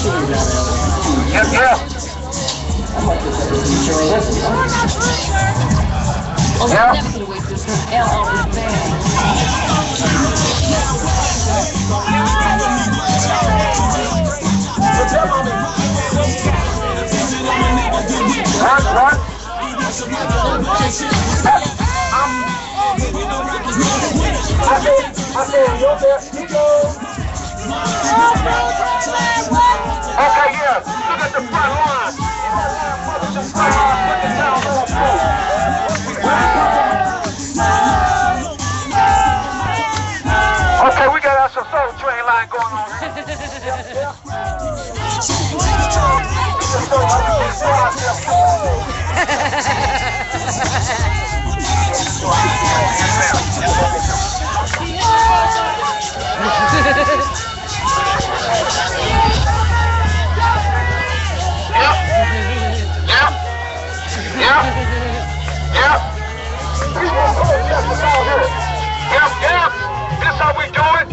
Yep, yep. What? I said, you're there. Keep going. Okay, yeah. Look at the front line. Okay, we got us some Soul Train line going on here. Yep. This how we do it.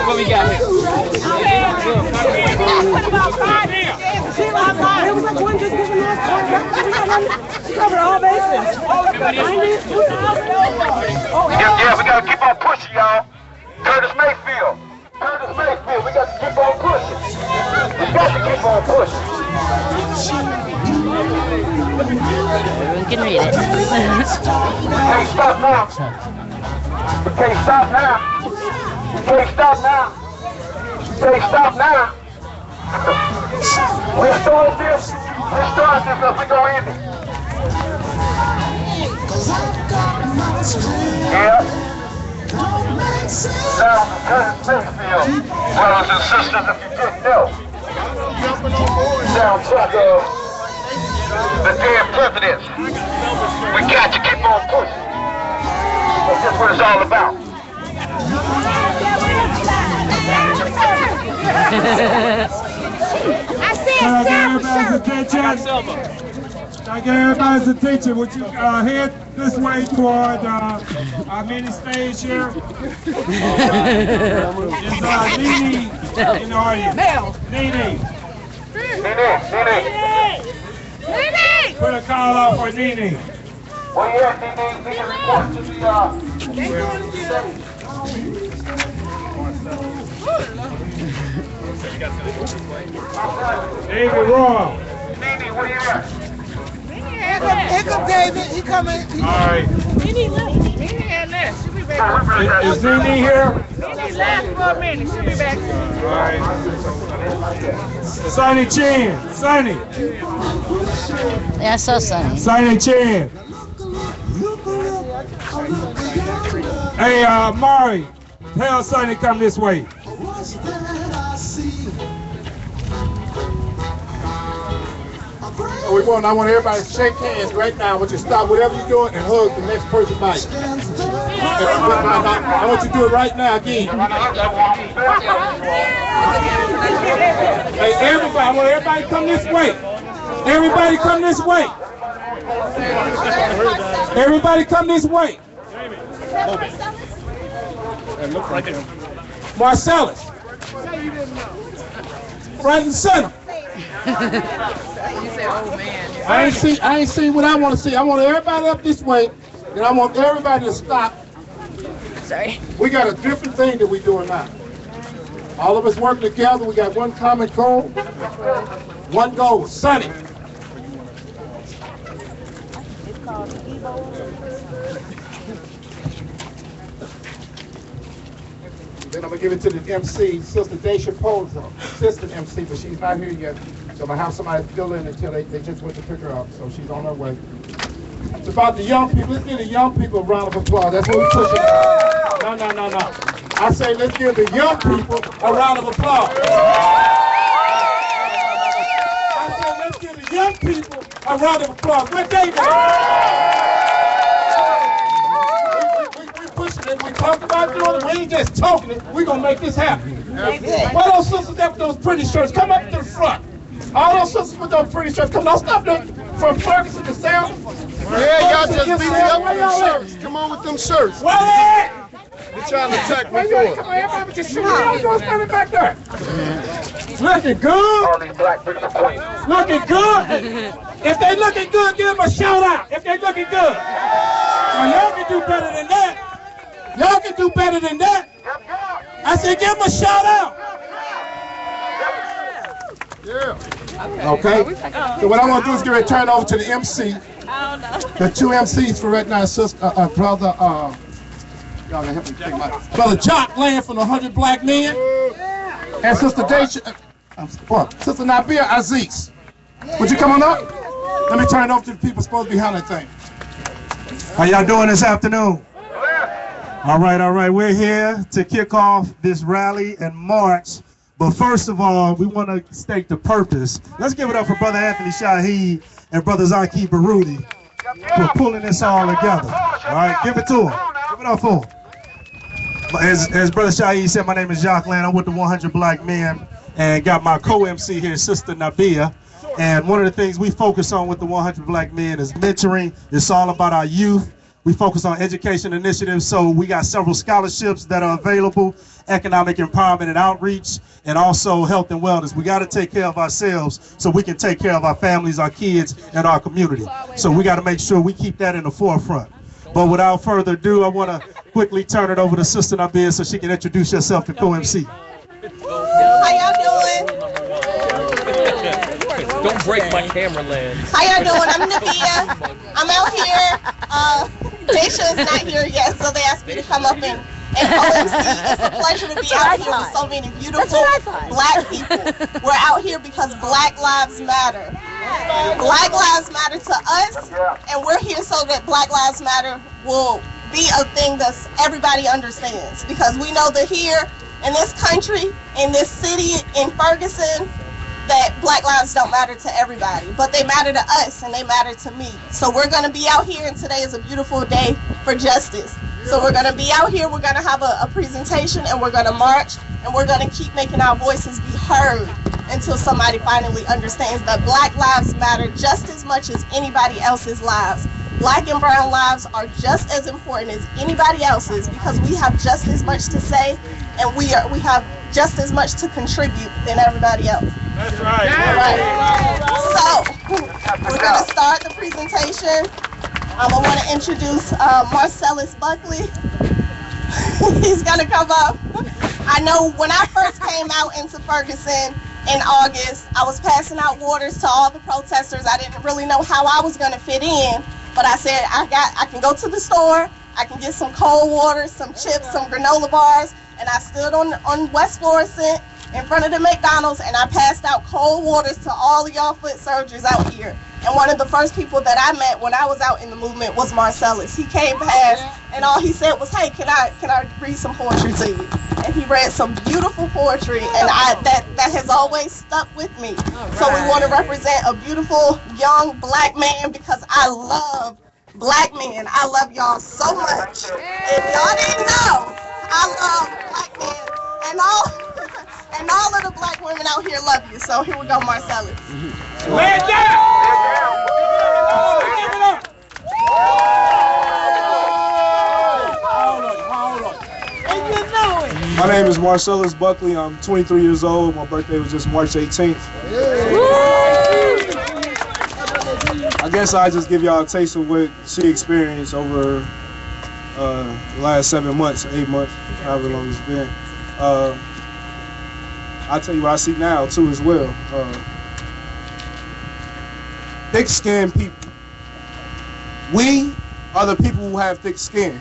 What we got here? Cover all bases. Yeah, we gotta keep on pushing, y'all. Curtis Mayfield, we got to keep on pushing. We got to keep on pushing. Everyone can read it. Can't stop now. Can't stop now. Can't stop now. Can't stop now. We're starting this. We're gonna end it. Yeah. Now, Curtis Mayfield, brothers and sisters, if you didn't know, soundtrack of the damn presidents. We got to keep on pushing. That's what it's all about. Can I get everybody's attention? Would you head this way toward our mini stage here? It's Nene in the audience. Nene. Put a call out for Nene. Well, yeah, Nene report to David Roy. Nene, where you at? Here come David. He coming. All right. Nene had left. She'll be back. Is Nene here? Nene left for a minute. She'll be back. All right. Sonny Chin. Sonny. Yeah, so sunny. Sonny Chin. Hey, Mari, tell Sonny come this way. I want everybody to shake hands right now. I want you to stop whatever you're doing and hug the next person by you. I want you to do it right now again. Hey, everybody, I want everybody to come this way. Everybody come this way. Everybody come this way. Marcellus. Front and center. I ain't seen what I want to see. I want everybody up this way, and I want everybody to stop. Sorry. We got a different thing that we're doing now. All of us working together. We got one common goal. One goal, Sonny. Then I'm going to give it to the MC, Sister Daisha Pozo, assistant MC, but she's not here yet. So I'm going to have somebody fill in until they just went to pick her up. So she's on her way. It's about the young people. Let's give the young people a round of applause. That's what we're pushing. No. I say let's give the young people a round of applause. I say let's give the young people a round of applause. Where David? We pushing it. We talked about doing it. We ain't just talking it. We gonna make this happen. Why those sisters there with those pretty shirts? Come up to the front. All those sisters with those pretty shirts. Come on, stop there. From Ferguson to Selma. Yeah, y'all just beat me up with them shirts. Come on with them shirts. Where they at? You're trying to attack me Come for on, it. everybody just shoot out. Y'all standing back there. Looking good. All these black people pointing. Looking good. If they looking good, give them a shout out. If they looking good. Well, y'all can do better than that. Y'all can do better than that. I said, give them a shout out. Yeah. Okay. So what I want to do is get ready to turn it over to the MC. The two MCs for right now, sister, brother. Y'all gonna help me take my brother Jock Land from the 100 Black Men, and Sister Daisha, Sister Nabia Aziz. Would you come on up? Let me turn it over to the people supposed to be behind that thing. How y'all doing this afternoon? All right. We're here to kick off this rally and march. But first of all, we want to state the purpose. Let's give it up for Brother Anthony Shaheed and Brother Zaki Baruti for pulling this all together. All right, give it to them. Give it up for them. As Brother Shaheed said, my name is Jock Land. I'm with the 100 Black Men and got my co-MC here, Sister Nabia. And one of the things we focus on with the 100 Black Men is mentoring. It's all about our youth. We focus on education initiatives, so we got several scholarships that are available, economic empowerment and outreach, and also health and wellness. We got to take care of ourselves so we can take care of our families, our kids, and our community. So we got to make sure we keep that in the forefront. But without further ado, I want to quickly turn it over to Sister Nabia so she can introduce herself to co-MC. How y'all doing? Don't break my camera lens. How y'all doing? I'm Nabia. I'm out here. Daisha is not here yet, so they asked me to come up and co-MC. It's a pleasure to be out here with so many beautiful black people. We're out here because Black Lives Matter. Black Lives Matter to us, and we're here so that Black Lives Matter will be a thing that everybody understands. Because we know that here in this country, in this city, in Ferguson, that Black lives don't matter to everybody, but they matter to us and they matter to me. So we're going to be out here, and today is a beautiful day for justice. So we're going to be out here, we're going to have a presentation, and we're going to march, and we're going to keep making our voices be heard until somebody finally understands that Black lives matter just as much as anybody else's lives. Black and brown lives are just as important as anybody else's because we have just as much to say, and we have just as much to contribute than everybody else. That's right. All right. So we're going to start the presentation. I want to introduce Marcellus Buckley. He's going to come up. I know when I first came out into Ferguson in August, I was passing out waters to all the protesters. I didn't really know how I was going to fit in, but I said I can go to the store, I can get some cold water, some chips, some granola bars, and I stood on West Florissant in front of the McDonald's, and I passed out cold waters to all of y'all foot soldiers out here. And one of the first people that I met when I was out in the movement was Marcellus. He came past, and all he said was, "Hey, can I read some poetry to you?" And he read some beautiful poetry, and that has always stuck with me. So we want to represent a beautiful young Black man because I love Black men. I love y'all so much. If y'all didn't know, I love Black men, and all of the Black women out here love you. So here we go, Marcellus. Lay it down! Give it up! Hold on. My name is Marcellus Buckley. I'm 23 years old. My birthday was just March 18th. I guess I'll just give y'all a taste of what she experienced over the last 7 months, 8 months, however long it's been. I'll tell you what I see now too as well. Thick-skinned people. We are the people who have thick skin.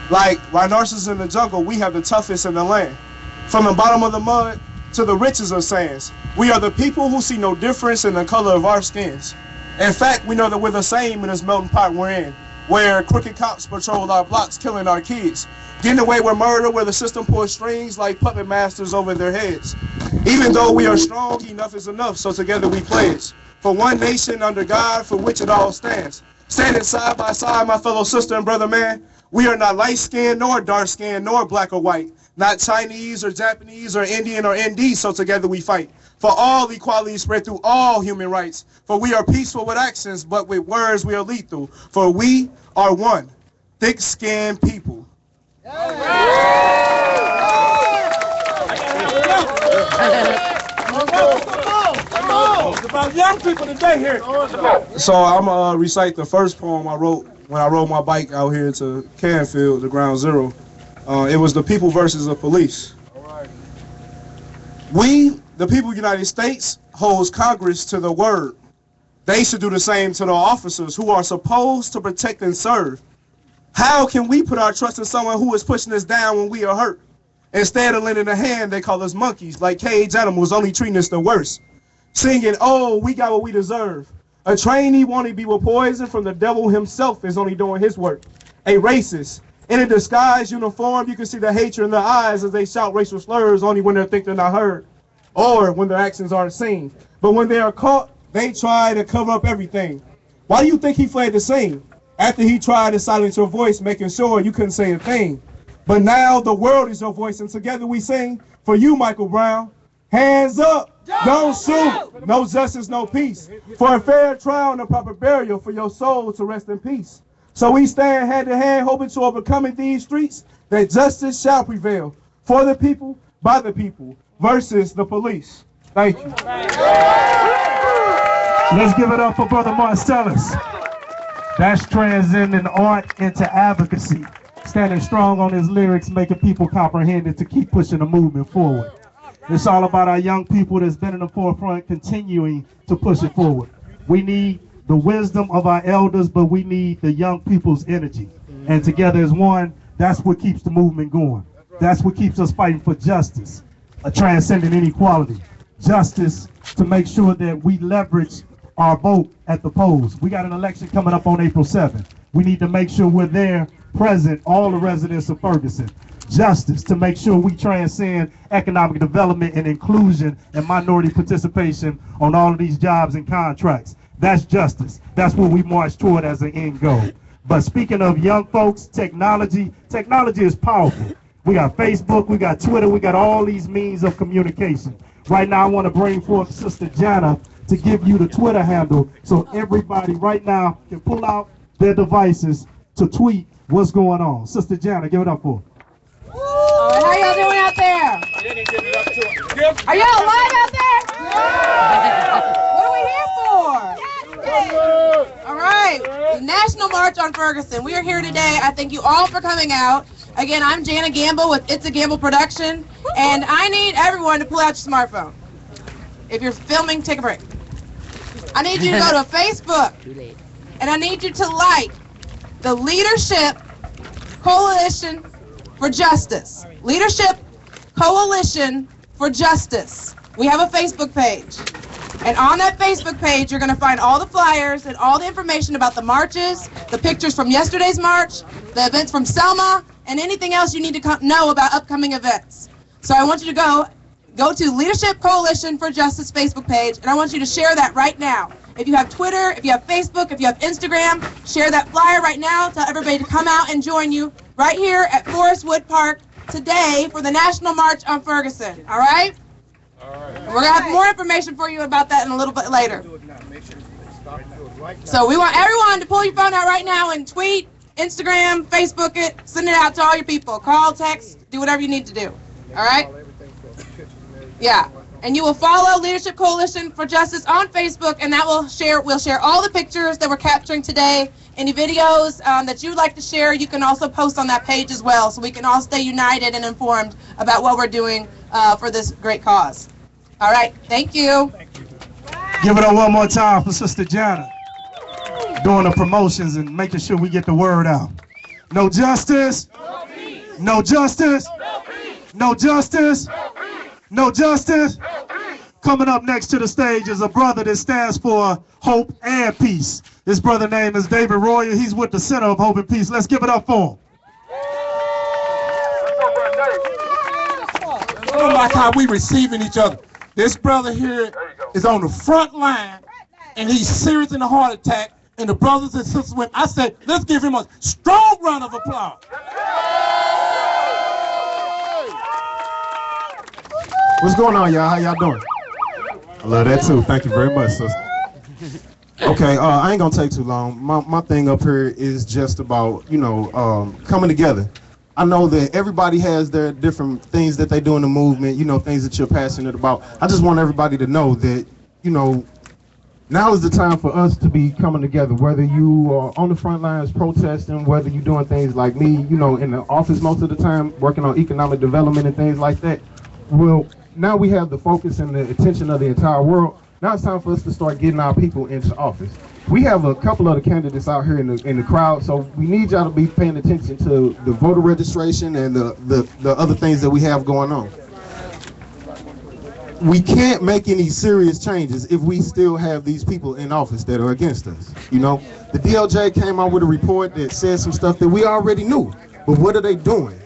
Like rhinoceros in the jungle, we have the toughest in the land. From the bottom of the mud to the riches of sands, we are the people who see no difference in the color of our skins. In fact, we know that we're the same in this melting pot we're in, where crooked cops patrol our blocks, killing our kids, getting away with murder, where the system pulls strings like puppet masters over their heads. Even though we are strong, enough is enough, so together we pledge for one nation under God for which it all stands. Standing side by side, my fellow sister and brother man, we are not light-skinned, nor dark-skinned, nor black or white, not Chinese or Japanese or Indian or ND, so together we fight. For all equality spread through all human rights. For we are peaceful with actions, but with words we are lethal. For we are one, thick-skinned people. It's about young people today here. So I'm gonna recite the first poem I wrote when I rode my bike out here to Canfield, the ground zero. It was the people versus the police. We, the people of the United States, holds Congress to the word. They should do the same to the officers who are supposed to protect and serve. How can we put our trust in someone who is pushing us down when we are hurt? Instead of lending a hand, they call us monkeys, like caged animals, only treating us the worst. Singing, oh, we got what we deserve. A trainee wanting to be with poison from the devil himself is only doing his work. A racist. In a disguised uniform, you can see the hatred in their eyes as they shout racial slurs only when they think they're not heard, or when their actions aren't seen. But when they are caught, they try to cover up everything. Why do you think he fled the scene? After he tried to silence your voice, making sure you couldn't say a thing. But now the world is your voice, and together we sing for you, Michael Brown. Hands up, don't shoot, no justice, no peace. For a fair trial and a proper burial for your soul to rest in peace. So we stand hand in hand, hoping to overcome in these streets that justice shall prevail for the people, by the people, versus the police. Thank you. Let's give it up for Brother Marcellus. That's transcending art into advocacy. Standing strong on his lyrics, making people comprehend it to keep pushing the movement forward. It's all about our young people that's been in the forefront, continuing to push it forward. We need the wisdom of our elders, but we need the young people's energy. And together as one, that's what keeps the movement going. That's what keeps us fighting for justice, a transcendent inequality. Justice to make sure that we leverage our vote at the polls. We got an election coming up on April 7th. We need to make sure we're there, present, all the residents of Ferguson. Justice to make sure we transcend economic development and inclusion and minority participation on all of these jobs and contracts. That's justice. That's what we march toward as an end goal. But speaking of young folks, technology is powerful. We got Facebook, we got Twitter, we got all these means of communication. Right now I want to bring forth Sister Jana to give you the Twitter handle so everybody right now can pull out their devices to tweet what's going on. Sister Jana, give it up for her. How y'all doing out there? Are y'all alive out there? What are we here for? All right, the National March on Ferguson. We are here today. I thank you all for coming out. Again, I'm Jana Gamble with It's a Gamble Production, and I need everyone to pull out your smartphone. If you're filming, take a break. I need you to go to Facebook, and I need you to like the Leadership Coalition for Justice. Leadership Coalition for Justice. We have a Facebook page. And on that Facebook page, you're going to find all the flyers and all the information about the marches, the pictures from yesterday's march, the events from Selma, and anything else you need to know about upcoming events. So I want you to go to Leadership Coalition for Justice Facebook page, and I want you to share that right now. If you have Twitter, if you have Facebook, if you have Instagram, share that flyer right now. Tell everybody to come out and join you right here at Forest Wood Park today for the National March on Ferguson. All right? And we're going to have more information for you about that in a little bit later. So we want everyone to pull your phone out right now and tweet, Instagram, Facebook it, send it out to all your people. Call, text, do whatever you need to do. All right? Yeah. And you will follow Leadership Coalition for Justice on Facebook, and that we'll share all the pictures that we're capturing today. Any videos that you'd like to share, you can also post on that page as well, so we can all stay united and informed about what we're doing for this great cause. All right, thank you. Give it up one more time for Sister Jana, doing the promotions and making sure we get the word out. No justice, no justice, no justice, no justice. Coming up next to the stage is a brother that stands for hope and peace. His brother name is David Royer. He's with the Center of Hope and Peace. Let's give it up for him. I don't like how we receiving each other. This brother here is on the front line and he's serious in a heart attack. And the brothers and sisters went, I said, let's give him a strong round of applause. What's going on, y'all? How y'all doing? I love that too. Thank you very much, sister. Okay, I ain't gonna take too long. My thing up here is just about, coming together. I know that everybody has their different things that they do in the movement, things that you're passionate about. I just want everybody to know that, now is the time for us to be coming together, whether you are on the front lines protesting, whether you're doing things like me, in the office most of the time, working on economic development and things like that. Well, now we have the focus and the attention of the entire world. Now it's time for us to start getting our people into office. We have a couple of the candidates out here in the crowd, so we need y'all to be paying attention to the voter registration and the other things that we have going on. We can't make any serious changes if we still have these people in office that are against us. The DLJ came out with a report that said some stuff that we already knew, but what are they doing?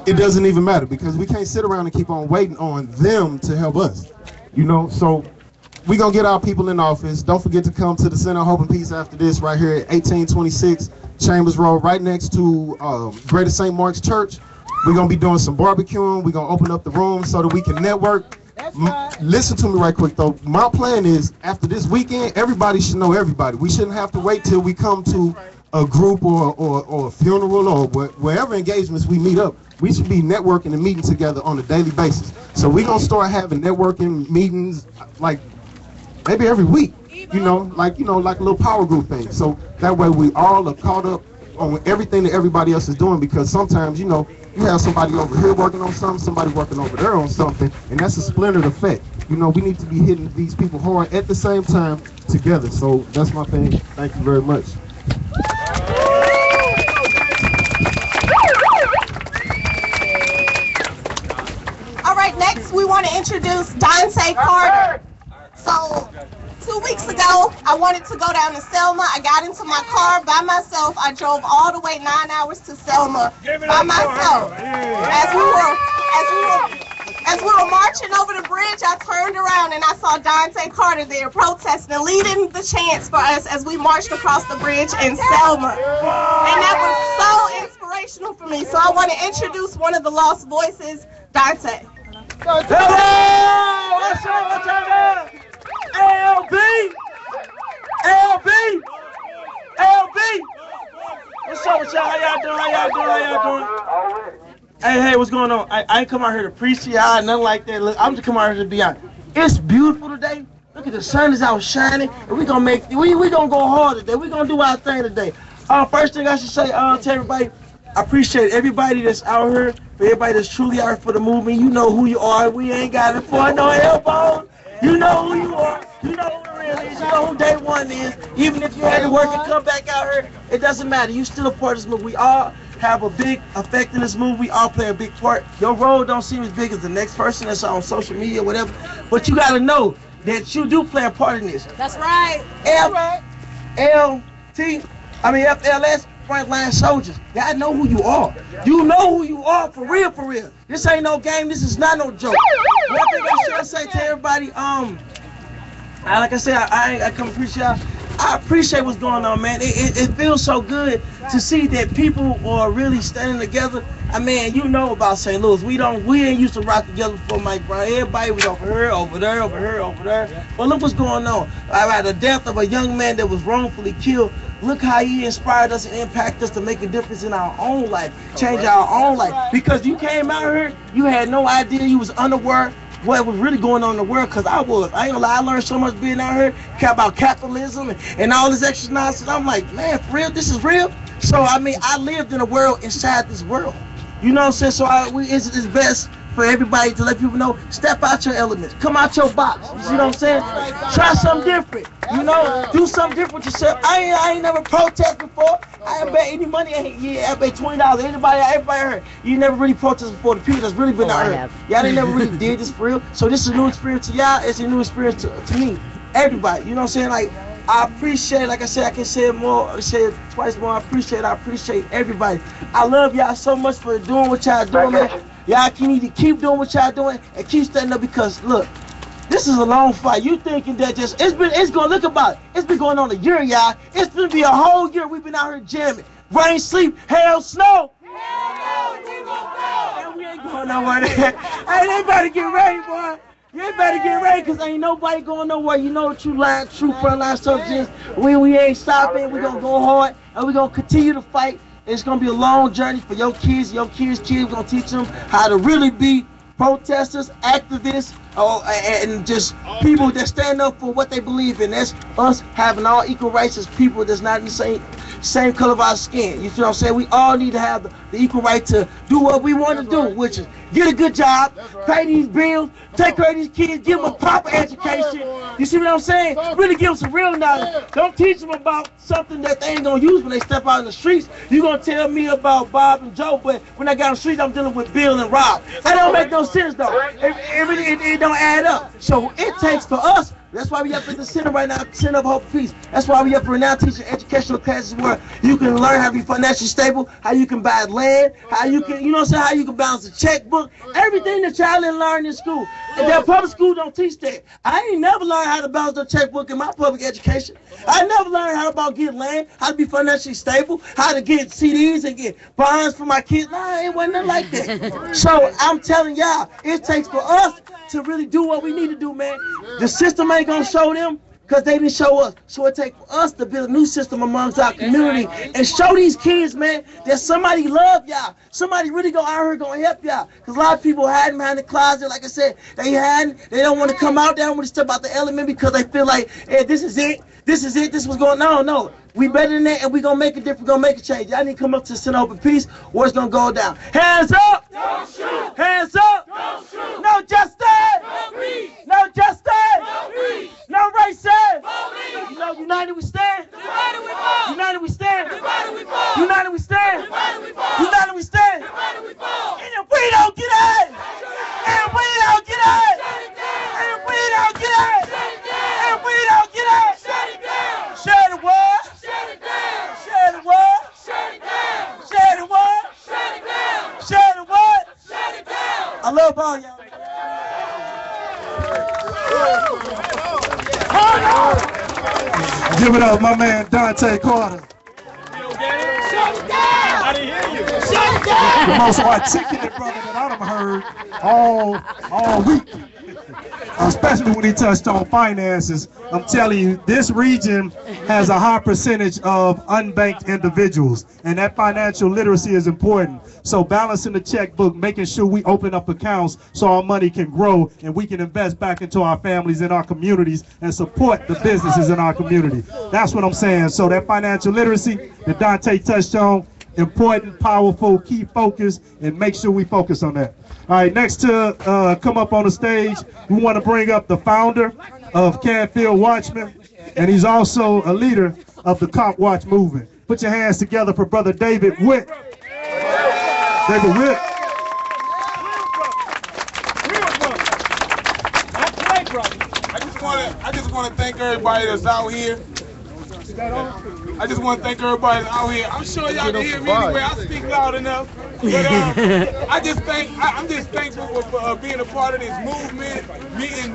It doesn't even matter, because we can't sit around and keep on waiting on them to help us. So we're going to get our people in office. Don't forget to come to the Center of Hope and Peace after this right here at 1826 Chambers Road, right next to Greater St. Mark's Church. We're going to be doing some barbecuing. We're going to open up the room so that we can network. Listen to me right quick, though. My plan is, after this weekend, everybody should know everybody. We shouldn't have to wait till we come to a group or a funeral or wherever engagements we meet up. We should be networking and meeting together on a daily basis. So we're going to start having networking meetings like maybe every week, like a little power group thing. So that way we all are caught up on everything that everybody else is doing, because sometimes, you have somebody over here working on something, somebody working over there on something, and that's a splintered effect. We need to be hitting these people hard at the same time together. So that's my thing. Thank you very much. All right, next we want to introduce Dante Carter. So 2 weeks ago, I wanted to go down to Selma. I got into my car by myself. I drove all the way 9 hours to Selma by myself. As we were marching over the bridge, I turned around and I saw Dante Carter there protesting and leading the chants for us as we marched across the bridge in Selma. And that was so inspirational for me. So I want to introduce one of the lost voices, Dante. Hello! What's up? What's up? LB! What's up with y'all? How y'all doing? Hey, what's going on? I ain't come out here to preach to y'all, nothing like that. Look, I'm just come out here to be out. It's beautiful today. Look at the sun is out shining, and we gonna go hard today. We gonna do our thing today. First thing I should say to everybody, I appreciate everybody that's out here, for everybody that's truly out here for the movement. You know who you are. We ain't got it for no elbows. You know who you are. You know who the real is. You know who day one is. Even if you had to work and come back out here, it doesn't matter. You still a part of this movement. We all have a big effect in this movie. We all play a big part. Your role don't seem as big as the next person that's on social media or whatever, but you got to know that you do play a part in this. That's right. FLS, frontline soldiers. Y'all know who you are. You know who you are, for real, for real. This ain't no game. This is not no joke. One thing I should say to everybody, like I said, I come appreciate y'all. I appreciate what's going on, man. It feels so good to see that people are really standing together. I mean, you know about St. Louis. We ain't used to rock together before Mike Brown. Everybody was over here, over there. But look what's going on. About the death of a young man that was wrongfully killed. Look how he inspired us and impacted us to make a difference in our own life, change our own life. Because you came out here, you had no idea, you was unaware what was really going on in the world, because I ain't gonna lie, I learned so much being out here about capitalism and all this extra nonsense. I'm like, man, for real, this is real? So, I mean, I lived in a world inside this world. You know what I'm saying? So it's best for everybody to let people know, step out your elements, come out your box. You see what I'm saying? Try something different. You know, do something different with yourself. I ain't never protested before. I ain't bet any money. I bet $20. Everybody heard. You never really protested before. The people that's really been out here. Y'all ain't never really did this for real. So this is a new experience to y'all. It's a new experience to me. Everybody. You know what I'm saying? Like, I appreciate, like I said, I can say it more, say it twice more. I appreciate everybody. I love y'all so much for doing what y'all doing, man. Y'all need to keep doing what y'all doing and keep standing up, because look, This is a long fight. You thinking that it's gonna look about it. It's been going on a year, y'all. It's gonna be a whole year we've been out here jamming. Rain, sleep, hail, snow. And we ain't going nowhere. Hey, they better get ready, boy. You better get ready, because ain't nobody going nowhere. You know the true frontline soldiers. We ain't stopping. We gonna go hard, and we gonna continue to fight. It's gonna be a long journey for your kids. We're gonna teach them how to really be protesters, activists, and just people that stand up for what they believe in. That's us having all equal rights as people that's not in the same color of our skin. You feel what I'm saying? We all need to have the equal right to do what we want to do, which is get a good job, pay these bills, take care of these kids, give them a proper education. You see what I'm saying? Really give them some real knowledge. Don't teach them about something that they ain't gonna use when they step out in the streets. You gonna tell me about Bob and Joe, but when I got on the streets, I'm dealing with Bill and Rob. That don't make no sense though. It don't add up. So it takes for us. That's why we up at the center right now, Center of Hope Peace. That's why we up right now teaching educational classes where you can learn how to be financially stable, how you can buy land, how you can, you know what I'm saying, how you can balance a checkbook, everything that y'all didn't learn in school. And that public school don't teach that. I ain't never learned how to balance a checkbook in my public education. I never learned how about get land, how to be financially stable, how to get CDs and get bonds for my kids. Nah, it wasn't nothing like that. So I'm telling y'all, it takes for us to really do what we need to do, man. The system ain't gonna show them because they didn't show us. So it takes for us to build a new system amongst our community and show these kids, man, that somebody love y'all. Somebody really go out here gonna help y'all. Because a lot of people hiding behind the closet, like I said, they don't want to come out, they don't want to step out the element because they feel like, hey, this is it, this is what's going on. No. We better than that, and we gonna make it different, gonna make a change. Y'all need to come up to the Center of Open Peace, or it's gonna go down. Hands up! Don't shoot! Hands up! Don't shoot! No justice! No peace! No justice! No peace! No racism! Police! You know, united we stand! Divided we fall! United we stand! Divided we fall! United we stand! Divided we fall! United we stand! Divided we fall! And if we don't get it! And we don't get it! And we don't get it! And we don't get it! Shut it down! Share the word! Shut it down! Share the word! Shut it down! Share the word! Shut it down! Share the word! Shut it down! I love all y'all. Give it up, my man Dante Carter. Shut it down! I didn't hear you. Shut it The down! most articulate brother that I've heard all week. Especially when he touched on finances. I'm telling you, this region has a high percentage of unbanked individuals, and that financial literacy is important. So balancing the checkbook, making sure we open up accounts so our money can grow and we can invest back into our families and our communities and support the businesses in our community. That's what I'm saying. So that financial literacy that Dante touched on, important, powerful, key focus, and make sure we focus on that. All right, next to come up on the stage, we want to bring up the founder of Canfield Watchmen, and he's also a leader of the Cop Watch movement. Put your hands together for Brother David Witt. David Witt. I just want to thank everybody that's out here. I just want to thank everybody that's out here. I'm sure y'all can hear me anyway. I speak loud enough. But I'm just thankful for being a part of this movement,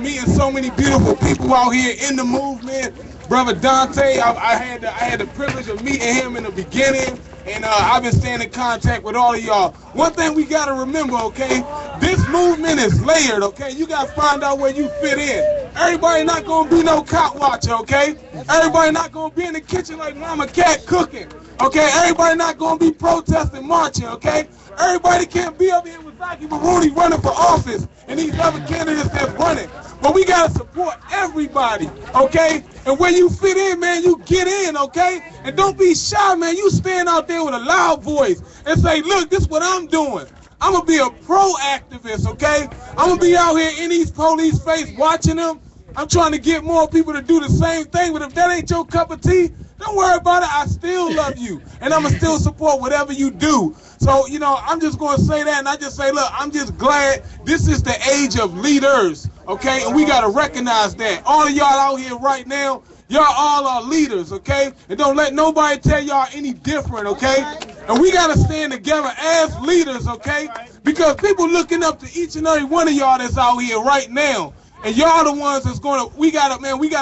meeting so many beautiful people out here in the movement. Brother Dante, I had the privilege of meeting him in the beginning, and I've been staying in contact with all of y'all. One thing we gotta remember, okay? This movement is layered, okay? You gotta find out where you fit in. Everybody not gonna be no cop watcher, okay? Everybody not gonna be in the kitchen like Mama Cat cooking, okay? Everybody not gonna be protesting, marching, okay? Everybody can't be up here with Zaki Baruni running for office and these other candidates that's running. But we gotta support everybody, okay? And where you fit in, man, you get in, okay? And don't be shy, man. You stand out there with a loud voice and say, look, this is what I'm doing. I'm gonna be a pro-activist, okay? I'm gonna be out here in these police face watching them. I'm trying to get more people to do the same thing, but if that ain't your cup of tea, don't worry about it. I still love you, and I'm gonna still support whatever you do. So, you know, I'm just gonna say that, and I just say, look, I'm just glad this is the age of leaders, okay? And we gotta recognize that. All of y'all out here right now, y'all all are leaders, okay? And don't let nobody tell y'all any different, okay? And we gotta stand together as leaders, okay? Because people looking up to each and every one of y'all that's out here right now. And y'all the ones that's we gotta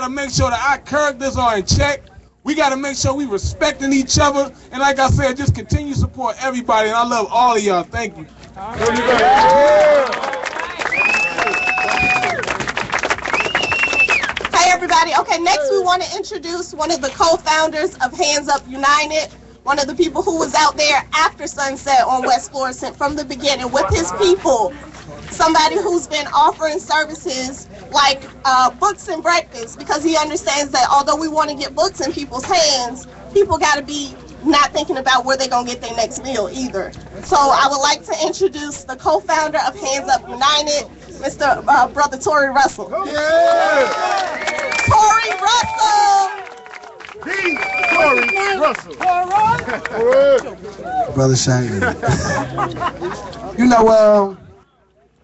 make sure that our characters are in check. We gotta make sure we respecting each other. And like I said, just continue to support everybody. And I love all of y'all. Thank you. Hey everybody, okay, next we want to introduce one of the co-founders of Hands Up United, one of the people who was out there after sunset on West Florissant from the beginning with his people. Somebody who's been offering services like books and breakfast, because he understands that although we want to get books in people's hands, people got to be not thinking about where they're going to get their next meal either. So I would like to introduce the co-founder of Hands Up United, Mr. Brother Tory Russell. Tory Russell! Tory Russell. Brother Shane. You know,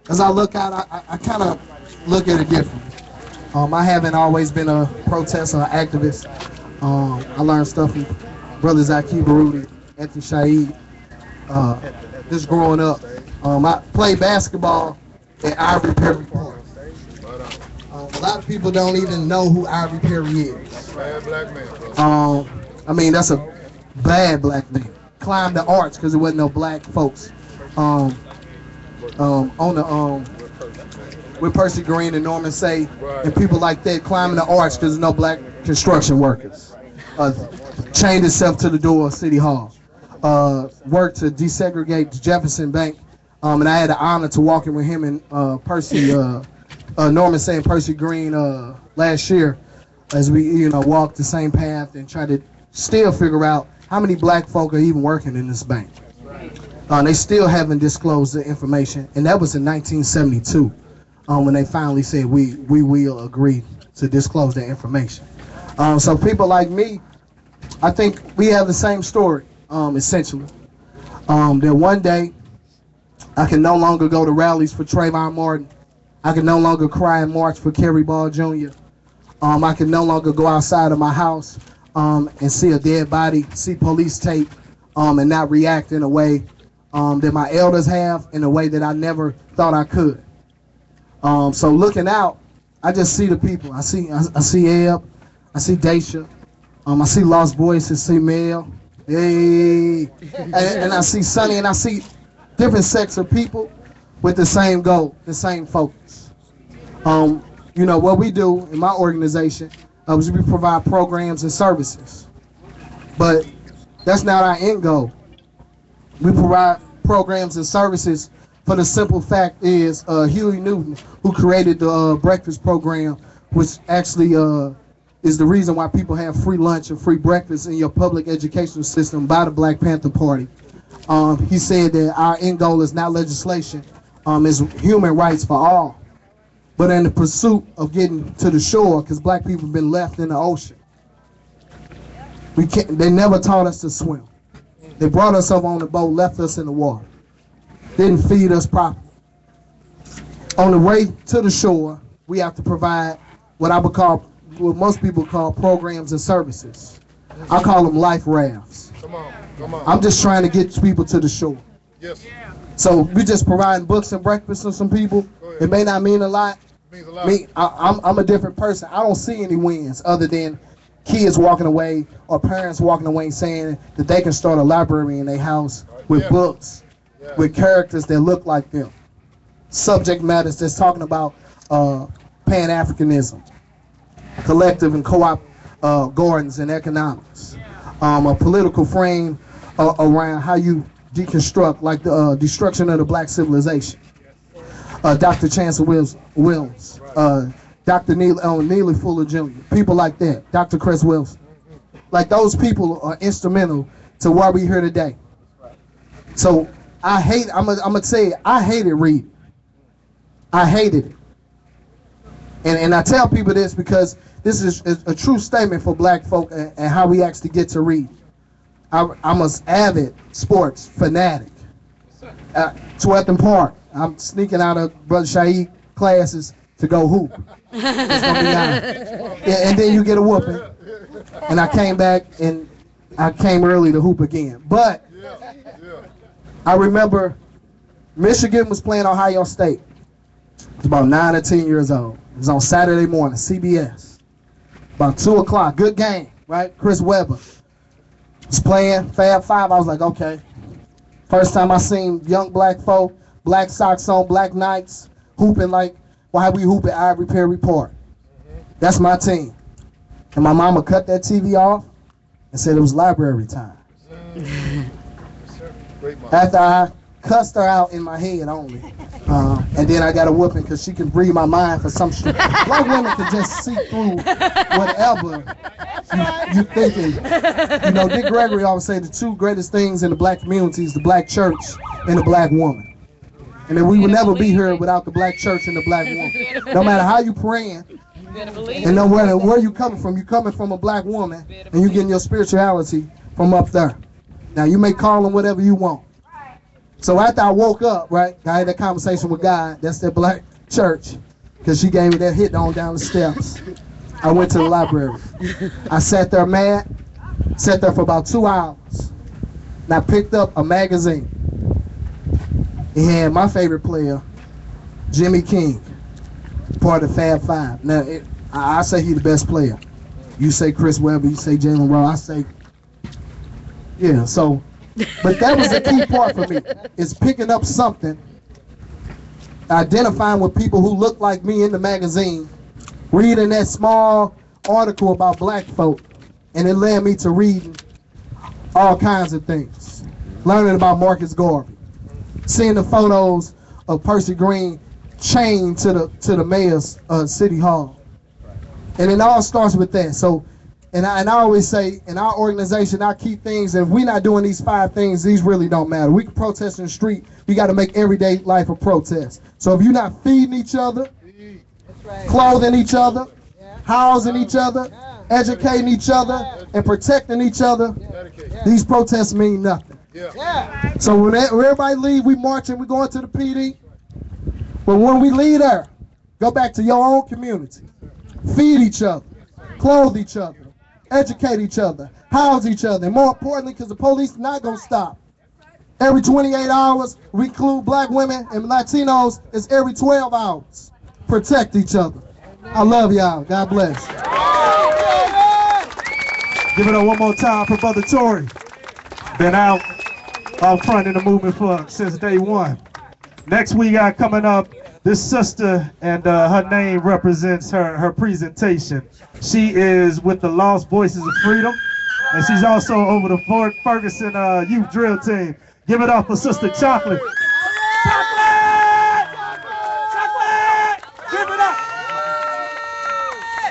as I look out, I kind of look at it different. I haven't always been a protester or activist. I learned stuff from brothers Aki Baruti, Anthony Shaheed. Just growing up. I played basketball at Ivory Perry Park. A lot of people don't even know who Ivory Perry is. Bad black man. I mean, that's a bad black man. Climbed the arch because there wasn't no black folks. With Percy Green and Norman Say and people like that climbing the arch because there's no black construction workers. Chained itself to the door of City Hall. Worked to desegregate the Jefferson Bank. And I had the honor to walk in with him and Norman Say and Percy Green last year as we walked the same path and tried to still figure out how many black folk are even working in this bank. They still haven't disclosed the information, and that was in 1972 when they finally said we will agree to disclose that information. So people like me, I think we have the same story, essentially. That one day I can no longer go to rallies for Trayvon Martin. I can no longer cry and march for Kerry Ball Jr. I can no longer go outside of my house and see a dead body, see police tape, and not react in a way that my elders have, in a way that I never thought I could. So looking out, I just see the people. I see Eb, I see Daisha, I see Lost Boys, I see Mel, hey, and I see Sonny, and I see different sects of people with the same goal, the same focus. What we do in my organization is we provide programs and services, but that's not our end goal. We provide programs and services for the simple fact is Huey Newton, who created the breakfast program, which actually is the reason why people have free lunch and free breakfast in your public education system by the Black Panther Party. He said that our end goal is not legislation, it's human rights for all. But in the pursuit of getting to the shore, because black people have been left in the ocean, they never taught us to swim. They brought us up on the boat, left us in the water. Didn't feed us properly. On the way to the shore, we have to provide what most people call programs and services. I call them life rafts. Come on. I'm just trying to get people to the shore. Yes. So we just providing books and breakfast to some people. It may not mean a lot. I'm a different person. I don't see any wins other than kids walking away or parents walking away saying that they can start a library in their house with books, with characters that look like them. Subject matters that's talking about Pan-Africanism, collective and co-op gardens and economics, a political frame around how you deconstruct, like the destruction of the black civilization. Dr. Chancellor Williams, Dr. Neely Fuller Jr., people like that, Dr. Chris Wilson. Like those people are instrumental to why we're here today. So I gonna say it, I hated reading. I hated it. And I tell people this because this is a true statement for black folk and how we actually get to read. I'm an avid sports fanatic. 12th and Park, I'm sneaking out of Brother Shaheed classes to go hoop. It's gonna be nice. Yeah, and then you get a whooping. And I came back and I came early to hoop again. But I remember Michigan was playing Ohio State. I was about 9 or 10 years old. It was on Saturday morning, CBS. About 2 o'clock, good game, right? Chris Webber was playing Fab Five. I was like, okay. First time I seen young black folk, black socks on, black Nikes, hooping like why we hoop at Ivory Perry Park. That's my team. And my mama cut that TV off and said it was library time. After I cussed her out in my head only. And then I got a whooping because she can read my mind for some shit. Black women can just see through whatever you thinking. You know, Dick Gregory always say the two greatest things in the black community is the black church and the black woman. And that we would never be here without the black church and the black woman. No matter how you praying, and no matter where you coming from a black woman, and you getting your spirituality from up there. Now you may call them whatever you want. So after I woke up, right, I had that conversation with God, that's that black church, because she gave me that hit on down the steps. I went to the library. I sat there mad, sat there for about 2 hours, and I picked up a magazine. It had my favorite player, Jimmy King, part of Fab Five. Now, I say he the best player. You say Chris Webber, you say Jalen Rowe, I say, yeah, so, but that was the key part for me, is picking up something, identifying with people who look like me in the magazine, reading that small article about black folk, and it led me to reading all kinds of things. Learning about Marcus Garvey, seeing the photos of Percy Green chained to the mayor's city hall. And it all starts with that. So, and I always say, in our organization, our key things, if we're not doing these 5 things, these really don't matter. We can protest in the street. You got to make everyday life a protest. So if you're not feeding each other, clothing each other, housing each other, educating each other, and protecting each other, these protests mean nothing. So when everybody leave, we marching, we going to the PD. But when we leave there, go back to your own community. Feed each other, clothe each other, educate each other, house each other, and more importantly, because the police are not going to stop. Every 28 hours, we include black women and Latinos, it's every 12 hours. Protect each other. I love y'all. God bless. Give it up one more time for Brother Tory. Been out front in the movement since day one. Next we got coming up this sister, and her name represents her presentation. She is with the Lost Voices of Freedom, and she's also over the Fort Ferguson youth drill team. Give it up for Sister Chocolate.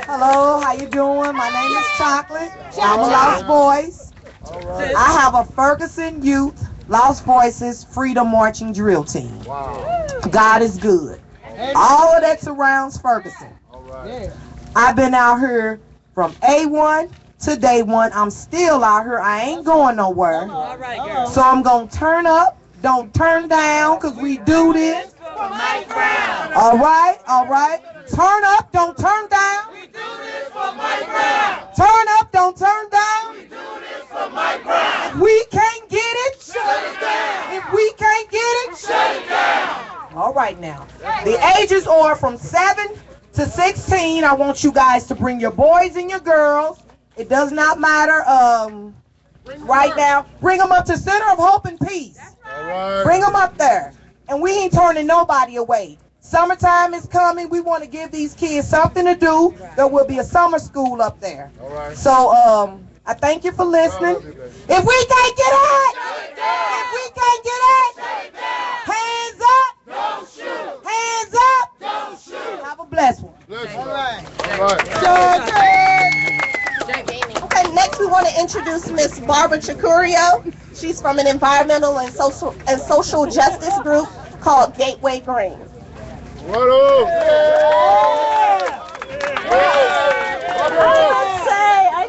Hello, how you doing? My name is Chocolate. I'm a Lost Voice. I have a Ferguson Youth Lost Voices Freedom Marching Drill Team. God is good. All of that surrounds Ferguson. I've been out here from A1 to day one. I'm still out here. I ain't going nowhere. So I'm going to turn up, don't turn down, because we do this. All right, all right. Turn up, don't turn down. We do this for Mike Brown. Turn up, don't turn down. We do this for Mike Brown. If we can't get it, shut it down. If we can't get it, shut it down. All right now. The ages are from 7 to 16. I want you guys to bring your boys and your girls. It does not matter. Right now, bring them up to Center of Hope and Peace. Bring them up there. And we ain't turning nobody away. Summertime is coming. We want to give these kids something to do. There will be a summer school up there. So I thank you for listening. If we can't get it, if we can't get it, hands up, don't shoot. Hands up, don't shoot. Have a blessed one. All right. Okay, next we want to introduce Miss Barbara Chacurio. She's from an environmental and social justice group called Gateway Green. I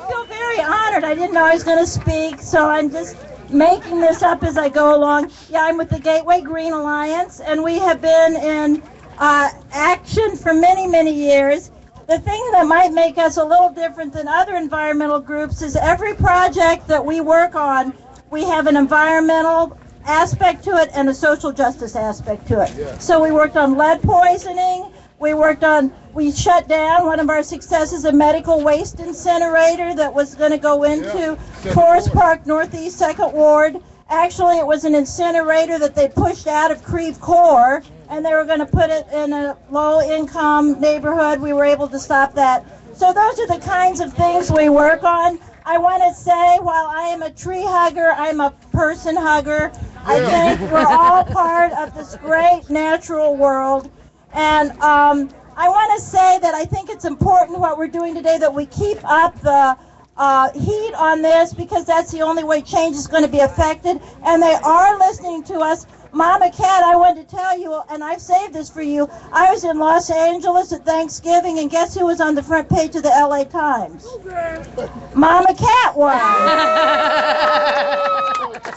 feel very honored. I didn't know I was going to speak, so I'm just making this up as I go along. Yeah, I'm with the Gateway Green Alliance, and we have been in action for many, many years. The thing that might make us a little different than other environmental groups is every project that we work on, we have an environmental aspect to it and a social justice aspect to it. So we worked on lead poisoning, We shut down one of our successes, a medical waste incinerator that was going to go into Forest Park Northeast 2nd Ward. Actually, it was an incinerator that they pushed out of Creve Coeur, and they were going to put it in a low-income neighborhood. We were able to stop that. So those are the kinds of things we work on. I want to say, while I am a tree hugger, I'm a person hugger. I think we're all part of this great natural world. And I want to say that I think it's important what we're doing today, that we keep up the heat on this, because that's the only way change is going to be affected. And they are listening to us. Mama Cat, I wanted to tell you, and I've saved this for you, I was in Los Angeles at Thanksgiving, and guess who was on the front page of the LA Times? Mama Cat was.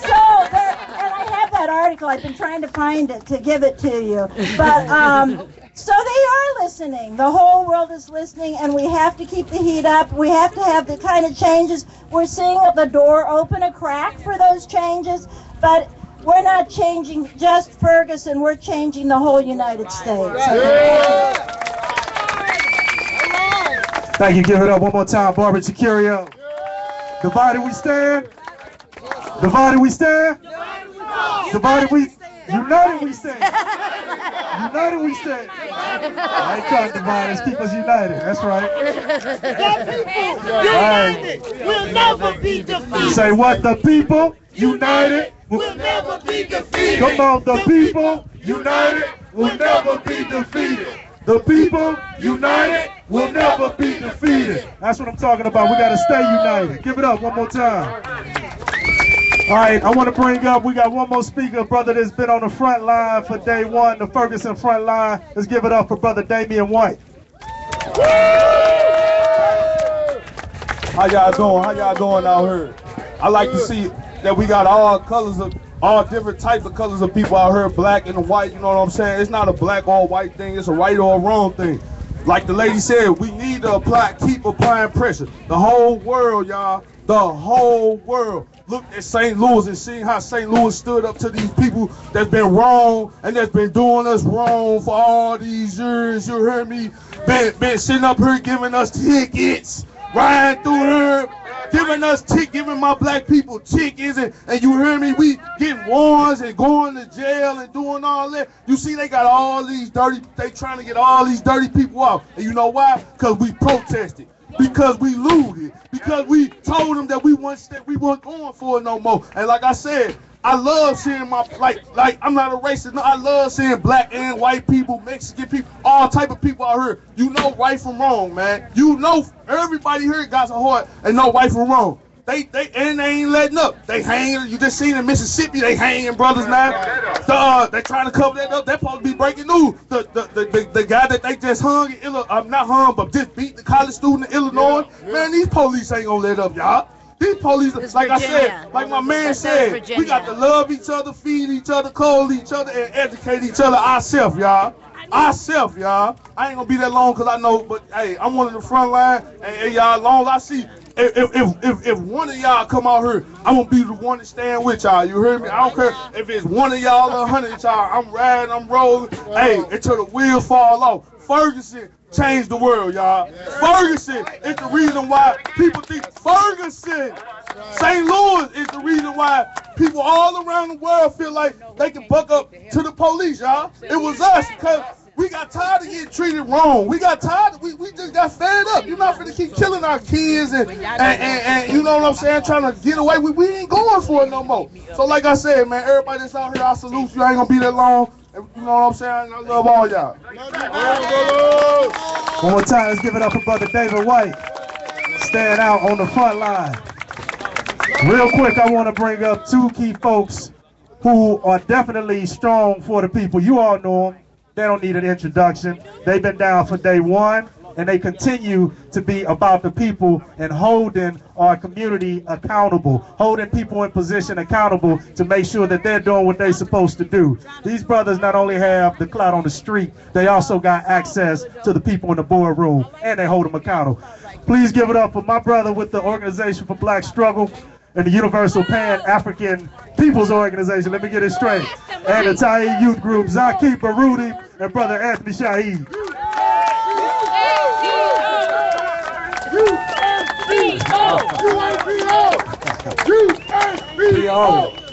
So, and I have that article. I've been trying to find it to give it to you. But, so they are listening. The whole world is listening, and we have to keep the heat up. We have to have the kind of changes. We're seeing the door open a crack for those changes, but we're not changing just Ferguson, we're changing the whole United States. Thank you. Give it up one more time, Barbara Chicurio. Divided we stand. Divided we stand. Divided we united we stand. United we stand. I ain't trying to divide us, keep us united. That's right. United will never be defeated. Say what? The people united will never be defeated. Come on, the people united will never be defeated. The people united will never be defeated. That's what I'm talking about. We got to stay united. Give it up one more time. All right, I want to bring up, we got one more speaker, brother that's been on the front line for day one, the Ferguson front line. Let's give it up for brother Damian White. How y'all doing? How y'all doing out here? I like to see that we got all different types of colors of people out here, black and white, you know what I'm saying? It's not a black or white thing, it's a right or a wrong thing. Like the lady said, we need to keep applying pressure. The whole world, y'all, the whole world. Look at St. Louis and see how St. Louis stood up to these people that's been wrong and that's been doing us wrong for all these years. You heard me? Been sitting up here giving us tickets, riding through here, giving my black people tickets, and you hear me? We getting warrants and going to jail and doing all that. You see, they got all these they trying to get all these dirty people out. And you know why? Because we protested. Because we looted, because we told them that we weren't going for it no more. And like I said, I love seeing like I'm not a racist. No, I love seeing black and white people, Mexican people, all type of people out here. You know right from wrong, man. You know everybody here got a heart and know right from wrong. They ain't letting up. They hanging. You just seen in Mississippi, they hanging brothers now. They trying to cover that up. They're supposed to be breaking news. The guy that they just hung, not hung, but just beat the college student in Illinois. Man, these police ain't gonna let up, y'all. These police, like I said, like my man said, we got to love each other, feed each other, clothe each other, and educate each other ourselves, y'all. Ourselves, y'all. I ain't gonna be that long because I know, but hey, I'm one of the front line, and y'all, long as I see. If one of y'all come out here, I'm gonna be the one to stand with y'all. You hear me? I don't care if it's one of y'all or 100 y'all. I'm riding, I'm rolling. Hey, until the wheels fall off. Ferguson changed the world, y'all. Ferguson is the reason why people think Ferguson. St. Louis is the reason why people all around the world feel like they can buck up to the police, y'all. It was us because we got tired of getting treated wrong. We got tired. We just got fed up. You're not finna keep killing our kids and you know what I'm saying, trying to get away. We ain't going for it no more. So like I said, man, everybody that's out here, I salute you. I ain't gonna be that long. You know what I'm saying? I love all y'all. One more time, let's give it up for brother David White. Staying out on the front line. Real quick, I want to bring up two key folks who are definitely strong for the people. You all know them. They don't need an introduction. They've been down for day one, and they continue to be about the people and holding our community accountable, holding people in position accountable to make sure that they're doing what they're supposed to do. These brothers not only have the clout on the street, they also got access to the people in the boardroom, and they hold them accountable. Please give it up for my brother with the Organization for Black Struggle and the Universal Pan-African People's Organization, let me get it straight, and the Italian Youth Group, Zaki Baruti and brother Anthony Shaheed.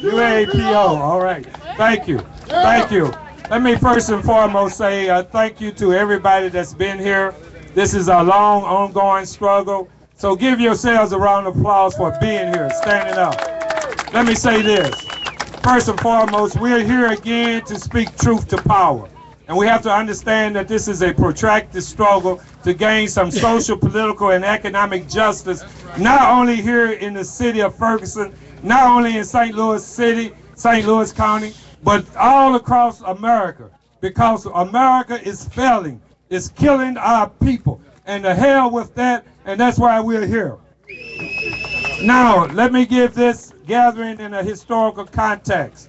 UAPO. All right. Thank you. Thank you. Let me first and foremost say thank you to everybody that's been here. This is a long, ongoing struggle. So give yourselves a round of applause for being here, standing up. Let me say this. First and foremost, we're here again to speak truth to power. And we have to understand that this is a protracted struggle to gain some social, political, and economic justice, not only here in the city of Ferguson, not only in St. Louis City, St. Louis County, but all across America, because America is failing. It's killing our people. And the hell with that, and that's why we're here. Now, let me give this gathering in a historical context.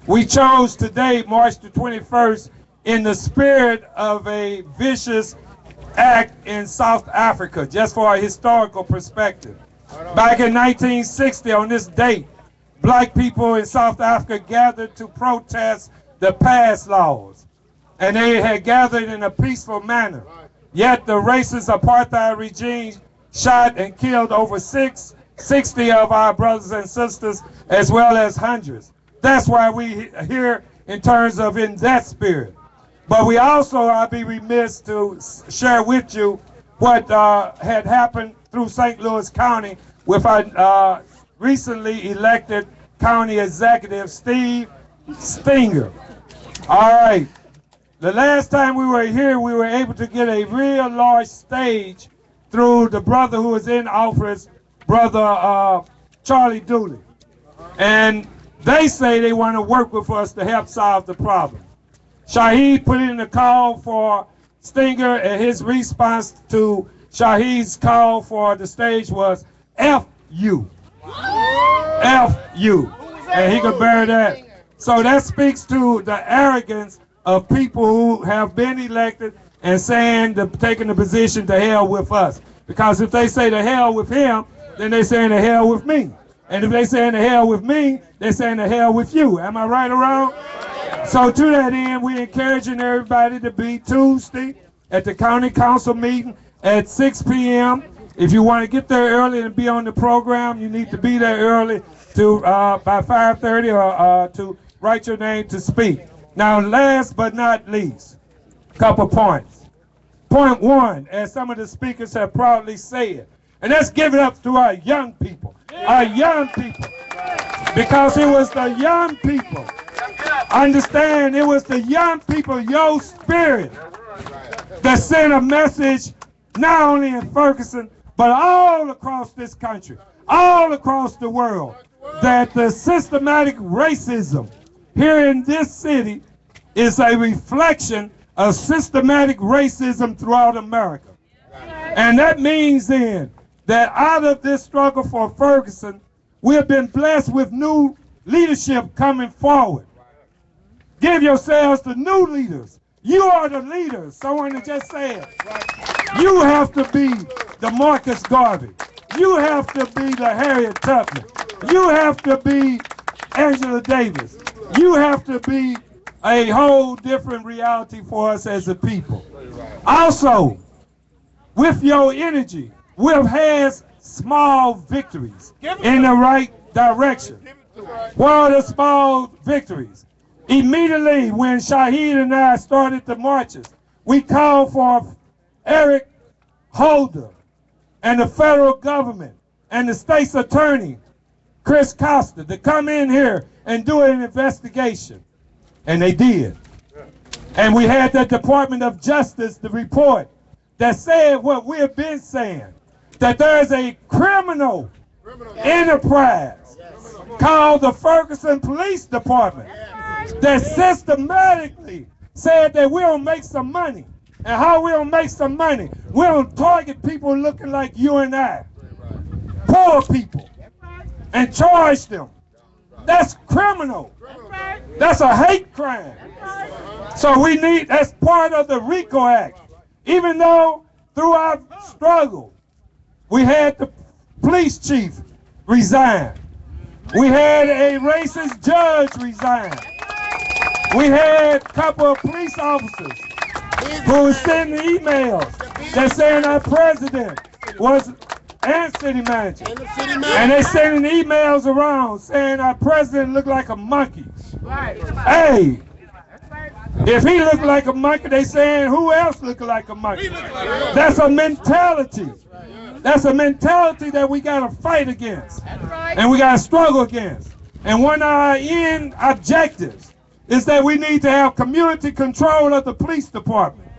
We chose today, March the 21st, in the spirit of a vicious act in South Africa, just for a historical perspective. Back in 1960, on this date, black people in South Africa gathered to protest the past laws. And they had gathered in a peaceful manner. Yet the racist apartheid regime shot and killed over 60 of our brothers and sisters, as well as hundreds. That's why we here in terms of in that spirit. But we also, I'll be remiss to share with you what had happened through St. Louis County with our recently elected county executive, Steve Stinger. All right. The last time we were here, we were able to get a real large stage through the brother who was in office, Brother Charlie Dooley. And they say they want to work with us to help solve the problem. Shaheed put in a call for Stinger, and his response to Shaheed's call for the stage was F you. F you. And he could bear that. So that speaks to the arrogance of people who have been elected and saying, taking the position to hell with us. Because if they say to hell with him, then they're saying to hell with me. And if they saying to hell with me, they're saying to hell with you. Am I right or wrong? So to that end, we're encouraging everybody to be Tuesday at the county council meeting at 6 p.m. If you want to get there early and be on the program, you need to be there early to by 5:30 or to write your name to speak. Now, last but not least, a couple points. Point one, as some of the speakers have proudly said, and let's give it up to our young people. Our young people. Because it was the young people. Understand, it was the young people, your spirit, that sent a message not only in Ferguson, but all across this country, all across the world, that the systematic racism here in this city is a reflection of systematic racism throughout America. And that means then that out of this struggle for Ferguson, we have been blessed with new leadership coming forward. Give yourselves to new leaders. You are the leaders. Someone just said. You have to be the Marcus Garvey. You have to be the Harriet Tubman. You have to be Angela Davis. You have to be a whole different reality for us as a people. Also, with your energy, we've had small victories in the right direction. What are the small victories? Immediately when Shaheed and I started the marches, we called for Eric Holder and the federal government and the state's attorney, Chris Costa, to come in here and do an investigation. And they did. And we had the Department of Justice, the report that said what we have been saying, that there is a criminal enterprise called the Ferguson Police Department that systematically said that we'll make some money. And how we'll make some money? We'll target people looking like you and I, poor people, and charge them. That's criminal. That's a hate crime. So we need, that's part of the RICO Act. Even though through our struggle, we had the police chief resign. We had a racist judge resign. We had a couple of police officers who were sending emails that saying our president was and city manager. And they sending emails around saying our president look like a monkey. Hey, if he look like a monkey, they saying who else look like a monkey? That's a mentality. That's a mentality that we gotta fight against. And we gotta struggle against. And one of our end objectives is that we need to have community control of the police department.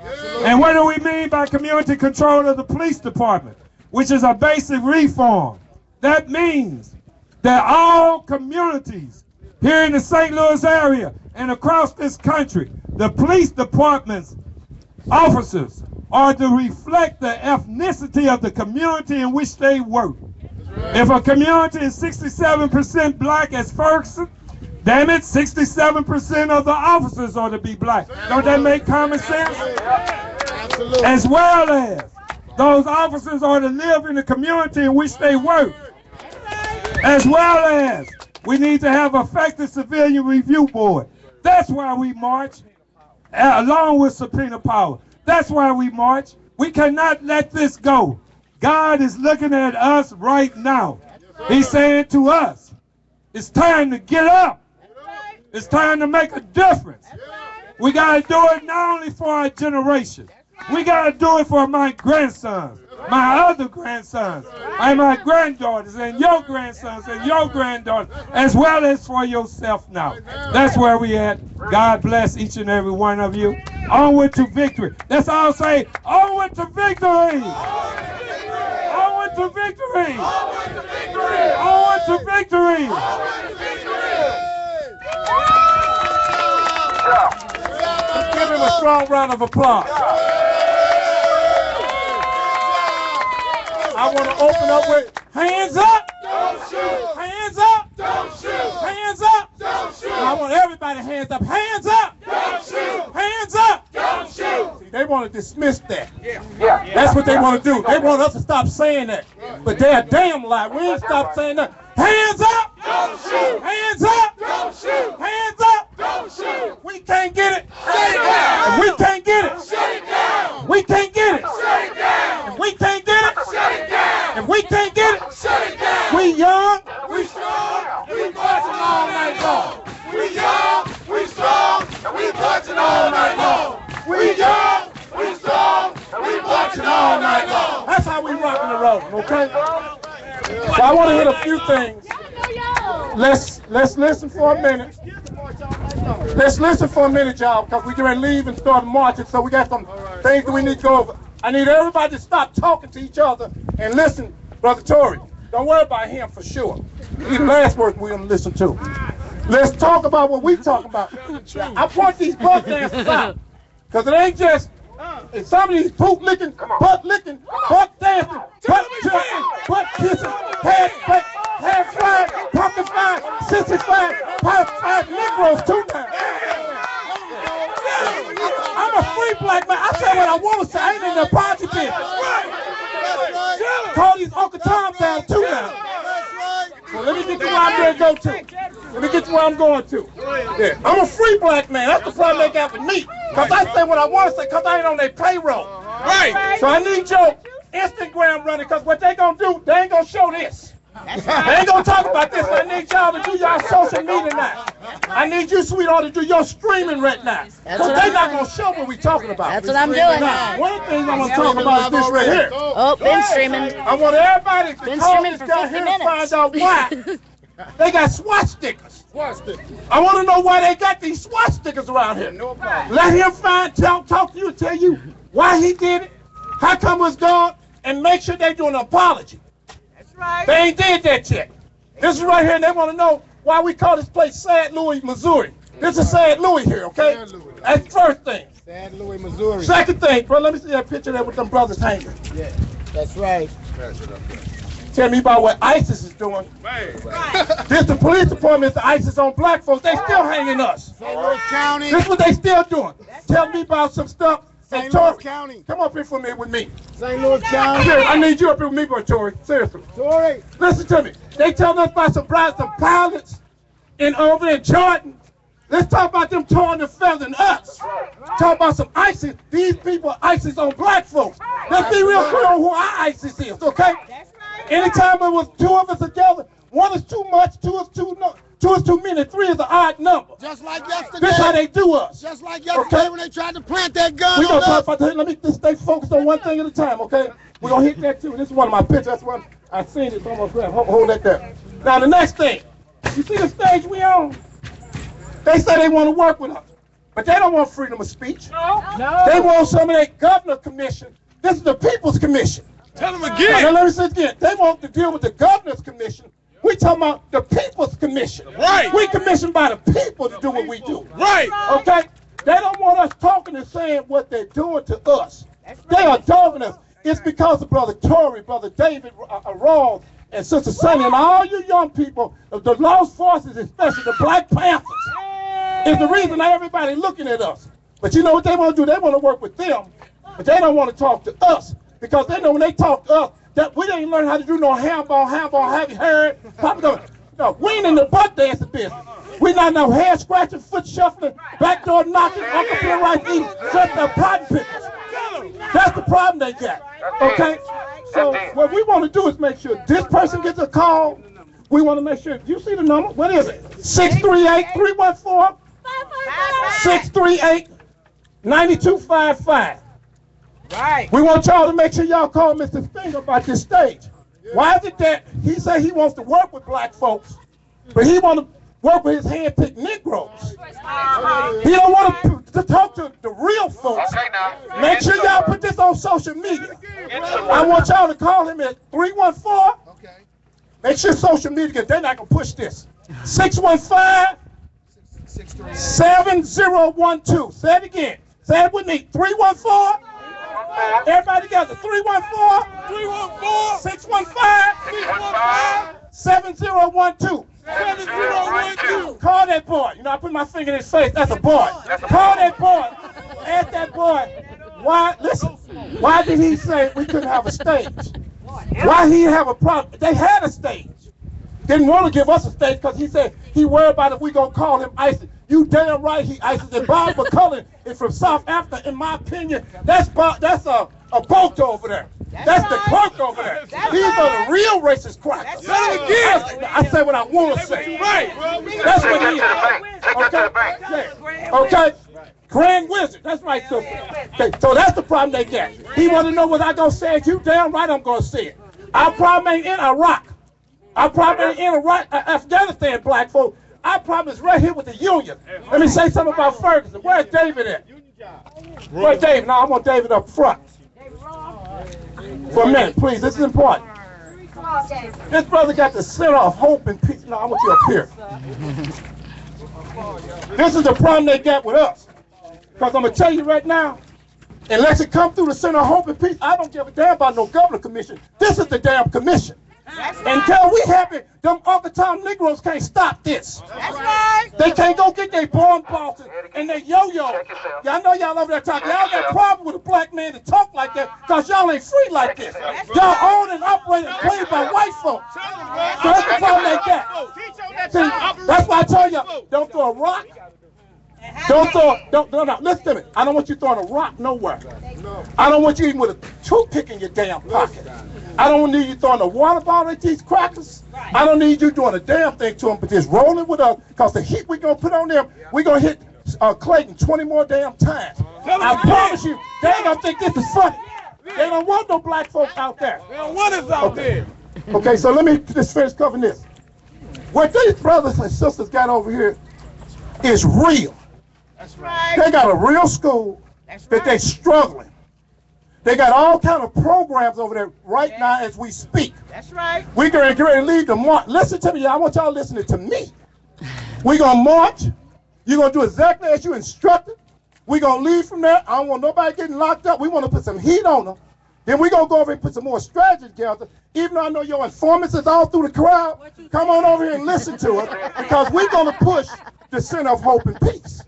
And what do we mean by community control of the police department? Which is a basic reform. That means that all communities here in the St. Louis area and across this country, the police department's officers are to reflect the ethnicity of the community in which they work. If a community is 67% black as Ferguson, damn it, 67% of the officers are to be black. Don't that make common sense? As well as those officers are to live in the community in which they work. As well as we need to have an effective civilian review board. That's why we march, along with subpoena power. That's why we march. We cannot let this go. God is looking at us right now. He's saying to us, it's time to get up. It's time to make a difference. We got to do it not only for our generation. We got to do it for my grandsons, my other grandsons, and my granddaughters, and your grandsons, and your granddaughters, as well as for yourself now. That's where we at. God bless each and every one of you. Onward to victory. Let's all say, onward to victory. Onward to victory. Onward to victory. Let's give him a strong round of applause. I want to open up with hands up. Don't shoot. Hands up. Don't shoot. Hands up. Don't shoot. I want everybody hands up. Hands up. Don't shoot. Hands up. Don't shoot. See, they want to dismiss that. Yeah. That's what they want to do. They want us to stop saying that. But they're damn lie. We ain't stop saying that. Hands up. Don't shoot. Hands up. Don't shoot. Hands up. Don't shoot. We can't get it. Shut it down. We can't get it. Shut it down. We can't get it. Shut it down. We can't get it. Shut it down. If we can't get it, shut it down. We young, we strong, we marching all night long. We young, we strong, and we marching all night long. We young, we strong, and we marching all night long. That's how we rocking the road, okay? So I want to hit a few things. Let's listen for a minute. Let's listen for a minute, y'all, because we're going to leave and start marching. So we got some things that we need to go over. I need everybody to stop talking to each other and listen, Brother Tory. Don't worry about him for sure. He's the last person we're going to listen to. Let's talk about what we talking about. I point these butt dancers out, because it ain't just some of these poop licking, butt licking, butt dancing, butt jumping, butt kissing, head flying, pumpkin flying, sissy flying, pipe flying, Negroes too now. I'm a free black man. I say what I want to say. I ain't in the apology business. Call these Uncle Tom down too now. Well, let me get to where I'm going to go to. Let me get to where I'm going to. Yeah. I'm a free black man. That's the problem they got with me. Because I say what I want to say because I ain't on their payroll. Right. So I need your Instagram running because what they going to do, they ain't going to show this. They ain't gonna talk about this. I need y'all to do y'all social media now. I need you, sweetheart, to do your streaming right now. Because they're not gonna show what we talking about. That's what I'm doing now. One of the things I want to talk about is this right here. Oh, been streaming. I want everybody to call this guy here minutes. to find out why they got swatch stickers. I want to know why they got these swatch stickers around here. Let him talk to you and tell you why he did it, how come it's gone, and make sure they do an apology. They ain't did that yet. This is right here, and they want to know why we call this place Sad Louis, Missouri. This is Sad Louis here, okay? That's the first thing. Sad Louis, Missouri. Second thing, bro, let me see that picture there with them brothers hanging. Yeah, that's right. Tell me about what ISIS is doing. This the police department, the ISIS on black folks. They still hanging us. St. Louis County. This is what they still doing. Tell me about some stuff. St. Louis County. Come up here for a minute with me. St. Louis County. I need you up here with me, boy, Tory. Seriously. Tory. Listen to me. They telling us about some pilots over in Jordan. Let's talk about them torn and feathering us. Talk about some ISIS. These people are ISIS on black folks. Let's be real clear on who our ISIS is, okay? Anytime it was two of us together, one is too much, two is too many, three is an odd number. Just like yesterday. This is how they do us. Just like yesterday when they tried to plant that gun We on gonna talk us. about that. Let me just stay focused on one thing at a time, okay? We're gonna hit that too. This is one of my pictures. That's one I seen it. It's almost ready. Hold that there. Now the next thing. You see the stage we on? They say they want to work with us. But they don't want freedom of speech. No. They want some of that governor commission. This is the People's Commission. Tell them again. Now let me say it again. They want to deal with the Governor's Commission. We talking about the People's Commission. Right. We commissioned by the people to do what we do. Right. Okay? They don't want us talking and saying what they're doing to us. They are dogging us. It's because of Brother Tory, Brother David Rawls, and Sister Sonny, and all you young people, the lost forces, especially the Black Panthers, is the reason everybody looking at us. But you know what they want to do? They want to work with them, but they don't want to talk to us. Because they know when they talk to us, that we didn't learn how to do no handball, have you heard? No, we ain't in the butt dancing business. We not no hair scratching, foot shuffling, backdoor knocking, Uncle Bill Rice eating, shut the cotton pickers. That's the problem they got. Okay? So what we want to do is make sure this person gets a call. We want to make sure, you see the number? What is it? 638-314? 638-9255. Right. We want y'all to make sure y'all call Mr. Finger about this stage. Why is it that he say he wants to work with black folks, but he want to work with his hand-picked Negroes? He don't want to talk to the real folks. Make sure y'all put this on social media. I want y'all to call him at 314. Make sure social media, they're not going to push this. 615-7012. Say it again. Say it with me. 314. Everybody together. 314. 615-7012. 7012. Call that boy. You know, I put my finger in his face. That's a boy. Call that boy. Ask that boy. Why? Listen. Why did he say we couldn't have a stage? Why he have a problem? They had a stage. Didn't want to give us a stage because he said he worried about if we gonna call him ISIS. You damn right he ISIS. And Bob McCullough is from South Africa. In my opinion, that's a boat over there. That's the clerk over there. These are the real racist crackers. Say it again. I say what I want to say. Right. That's what he is. Okay. Okay. Grand Wizard. That's right, sister. Okay. So that's the problem they get. He want to know what I gonna say it. You damn right I'm gonna say it. Our problem ain't in Iraq. Our problem ain't in Afghanistan, black folk. Our problem is right here with the union. Let me say something about Ferguson. Where's David at? Where's David? No, I want David up front. For a minute, please. This is important. This brother got the center of hope and peace. No, I want you up here. This is the problem they got with us. Because I'm going to tell you right now, unless it come through the center of hope and peace, I don't give a damn about no governor commission. This is the damn commission. Until we have it, them Uncle Tom Negroes can't stop this. That's right. They can't go get their born bosses and their yo-yo. Y'all know y'all over there talking. Y'all got a problem with a black man to talk like that because y'all ain't free like this. Y'all own and operate and played by white folks. So that's the problem they got. See, that's why I told y'all, don't throw a rock. No, listen to me. I don't want you throwing a rock nowhere. I don't want you even with a toothpick in your damn pocket. I don't need you throwing a water bottle at these crackers. I don't need you doing a damn thing to them, but just rolling with us, because the heat we're going to put on them, we're going to hit Clayton 20 more damn times. I promise you, they ain't going to think this is funny. They don't want no black folks out there. They don't want us out there. Okay, so let me just finish covering this. What these brothers and sisters got over here is real. That's right. They got a real school that they're struggling. They got all kind of programs over there right now as we speak. That's right. We're going to get ready to leave the march. Listen to me, I want y'all listening to me. We're going to march. You're going to do exactly as you instructed. We're going to leave from there. I don't want nobody getting locked up. We want to put some heat on them. Then we're going to go over and put some more strategy together. Even though I know your informants is all through the crowd, come on over here and listen to us, because we're going to push the center of hope and peace.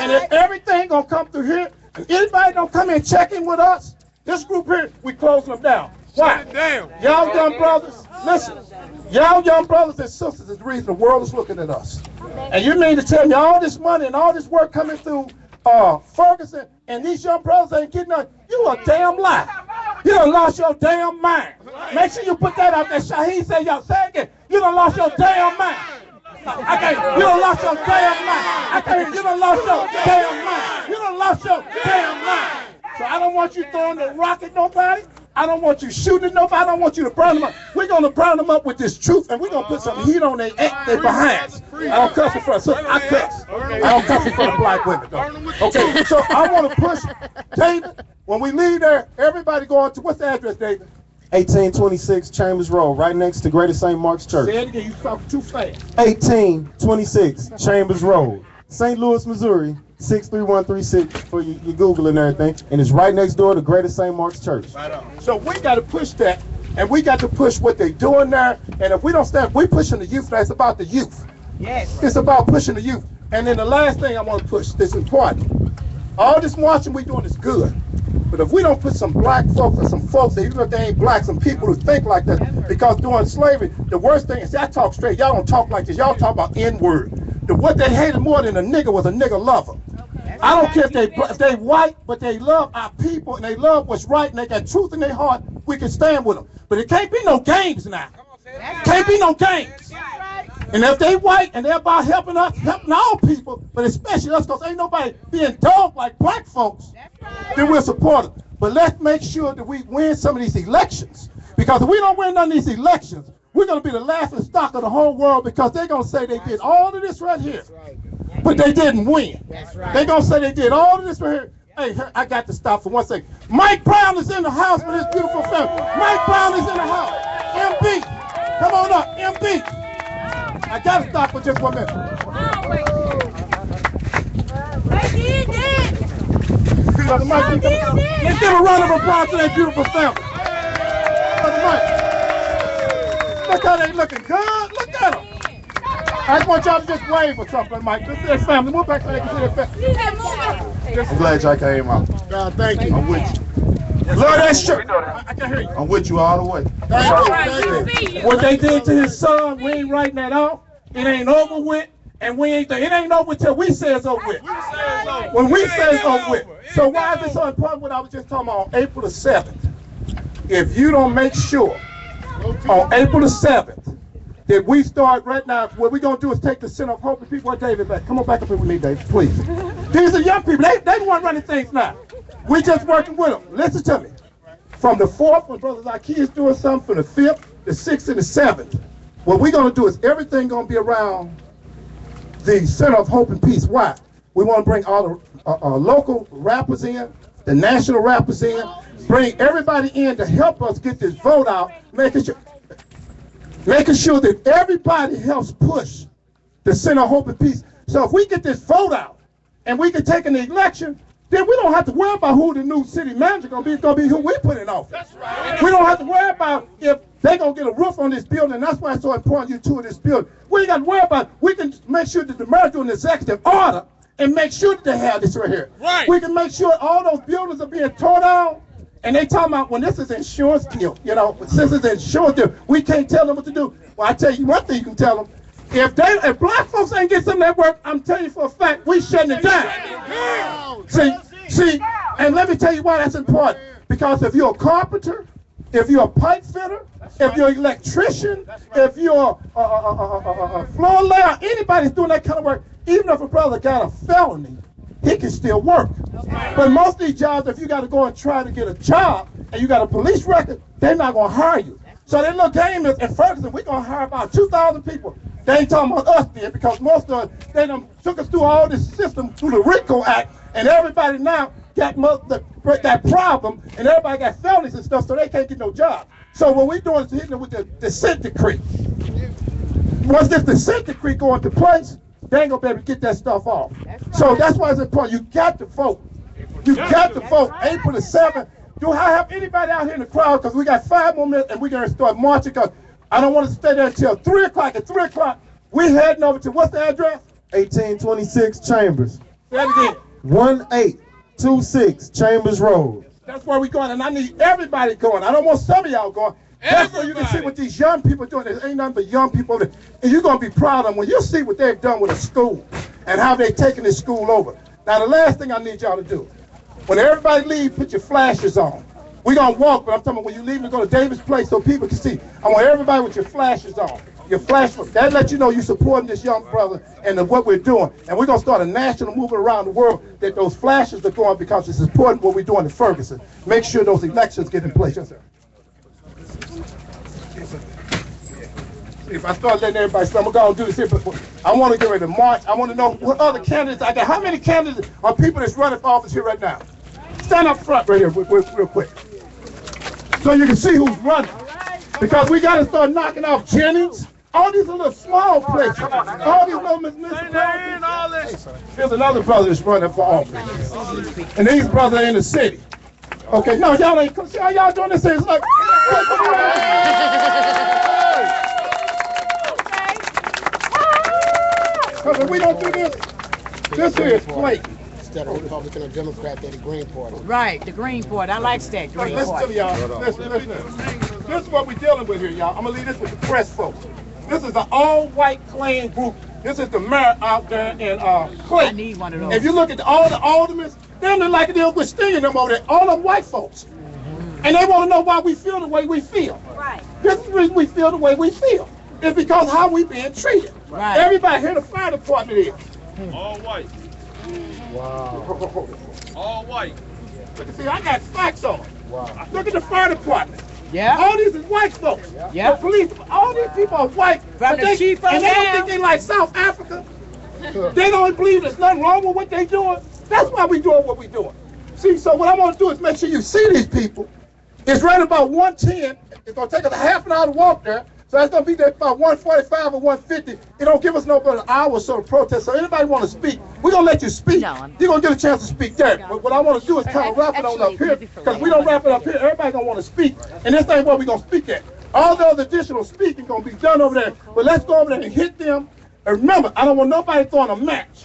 And if everything going to come through here, and anybody don't come in and check in with us, this group here, we closing them down. Why? Y'all young brothers, listen. Y'all young brothers and sisters is the reason the world is looking at us. And you mean to tell me all this money and all this work coming through Ferguson, and these young brothers ain't getting nothing? You a damn lie. You done lost your damn mind. Make sure you put that out there. Shaheed said, y'all say it again. You done lost your damn mind. I can't. You done lost your damn mind. I can't. You done lost your damn mind. You done lost your damn mind. So I don't want you throwing the rock at nobody. I don't want you shooting at nobody. I don't want you to burn them up. We're going to burn them up with this truth, and we're going to put some heat on their behinds. I don't cuss in front of sisters. I cuss. I don't cuss in front of black women, though. Okay, so I want to push David. When we leave there, everybody go on to, what's the address, David? 1826 Chambers Road, right next to Greater St. Mark's Church. Say it again, you talk too fast. 1826 Chambers Road, St. Louis, Missouri, 63136 for you Google and everything. And it's right next door to Greater St. Mark's Church. Right on. So we got to push that, and we got to push what they're doing there. And if we don't stand, we're pushing the youth. That's about the youth. Yes. It's about pushing the youth. And then the last thing I want to push, this is important. All this marching we doing is good. But if we don't put some black folks or some folks, even if they ain't black, some people who think like that, because during slavery, the worst thing is, I talk straight, y'all don't talk like this, y'all talk about N-word. What they hated more than a nigga was a nigga lover. I don't care if they white, but they love our people and they love what's right and they got truth in their heart, we can stand with them. But it can't be no games now. Can't be no games. And if they white and they're about helping us, helping all people, but especially us, because ain't nobody being dogged like black folks, then we'll support them. But let's make sure that we win some of these elections. Because if we don't win none of these elections, we're going to be the laughing stock of the whole world, because they're going to say they did all of this right here, but they didn't win. They're going to say they did all of this right here. Hey, I got to stop for 1 second. Mike Brown is in the house with his beautiful family. Mike Brown is in the house. MB, come on up, MB. I got to stop for just 1 minute. Brother Mike, let's give a round of applause to that beautiful family. Brother Mike, look how they looking good. Look at them. I just want y'all to just wave or something, Mike. This is their family. Move back so they can see their family. I'm glad y'all came out. God, thank you. I'm with you. Lord, that's true. I can hear you. I'm with you all the way. Thank you. What they did to his son, we ain't writing that off. It ain't over with, and it ain't over till we say it's over with. When we say it's over with. So why is it so important what I was just talking about on April the 7th? If you don't make sure on April the 7th that we start right now, what we're going to do is take the Center of Hope and people. Where David back? Come on back up here with me, David, please. These are young people. They the one running things now. We just working with them. Listen to me. From the 4th, when Brother Zaki is doing something, from the 5th, the 6th, and the 7th, what we're going to do is everything going to be around the Center of Hope and Peace. Why? We want to bring all the local rappers in, the national rappers in, bring everybody in to help us get this vote out, making sure that everybody helps push the Center of Hope and Peace. So if we get this vote out and we can take an election, then we don't have to worry about who the new city manager going to be. It's going to be who we put in office. That's right. We don't have to worry about if they're going to get a roof on this building. That's why it's so important you tour this building. We ain't got to worry about it. We can make sure that the mayor doing the executive order and make sure that they have this right here. Right. We can make sure all those buildings are being torn down. And they talking about when this is insurance deal, since it's insurance deal, we can't tell them what to do. Well, I tell you one thing you can tell them. If black folks ain't get some of that work, I'm telling you for a fact, we shutting it down. See, and let me tell you why that's important. Because if you're a carpenter, if you're a pipe fitter, if you're an electrician, if you're a floor layer, anybody's doing that kind of work, even if a brother got a felony, he can still work. But most of these jobs, if you got to go and try to get a job and you got a police record, they're not going to hire you. So that little game is, in Ferguson, we're going to hire about 2,000 people. They ain't talking about us then, because most of us, they done took us through all this system through the RICO Act, and everybody now got that problem, and everybody got felonies and stuff, so they can't get no job. So what we're doing is hitting them with the consent decree. Once this consent decree go into place, they ain't gonna be able to get that stuff off. So that's why it's important. You got to vote. You got to vote. April the 7th. Do I have anybody out here in the crowd? Because we got 5 more minutes and we're gonna start marching, because I don't want to stay there until 3 o'clock. At 3 o'clock, we're heading over to, what's the address? 1826 Chambers. Say it again. 1826 Chambers Road. That's where we're going, and I need everybody going. I don't want some of y'all going. That's where you can see what these young people doing. There ain't nothing but young people over there. And you're going to be proud of them when you see what they've done with a school and how they've taken this school over. Now, the last thing I need y'all to do, when everybody leaves, put your flashes on. We're going to walk, but I'm talking about when you leave to go to David's place so people can see. I want everybody with your flashes on. Your flash, that lets you know you're supporting this young brother and what we're doing. And we're going to start a national movement around the world that those flashes are going because it's important what we're doing in Ferguson. Make sure those elections get in place. Yes, sir. If I start letting everybody start, I'm going to do this here, but I want to get ready to march. I want to know what other candidates I got. How many candidates are people that's running for office here right now? Stand up front right here real quick. So you can see who's running. Because we got to start knocking off Jennings. All these little small places. All these little municipalities. Here's another brother that's running for office. And these brothers are in the city. Okay, no, y'all ain't, see how y'all doing this? It's like, because if we don't do this here is blatant. Instead of Republican or Democrat, they're the Green Party. Right, the Green Party. I like that, Green Listen Party. to me, y'all. Listen. This is what we're dealing with here, y'all. I'm going to leave this with the press folks. This is an all-white Klan group. This is the mayor out there in Clayton. I need one of those. If you look at all the aldermen, they look like they're with stinging them over there. All them white folks. And they want to know why we feel the way we feel. Right. This is the reason we feel the way we feel. It's because how we being treated. Right. Everybody here, the fire department is. All white. Wow. All white. Look, see, I got facts on it. Wow. Look at the fire department. Yeah. All these is white folks. Yeah. The police, all these people are white. From the chief on and they don't down. think they like South Africa. They don't believe there's nothing wrong with what they doing. That's why we doing what we doing. See, so what I want to do is make sure you see these people. It's right about 1:10. It's going to take us a half an hour to walk there. So that's going to be there about 1:45 or 1:50. It don't give us no but an hour or so to protest. So anybody want to speak, we're going to let you speak. You're going to get a chance to speak there. But what I want to do is kind of wrap it on up here. Because we don't wrap it up here, everybody's going to want to speak. And this ain't what we're going to speak at. All the other additional speaking going to be done over there. But let's go over there and hit them. And remember, I don't want nobody throwing a match.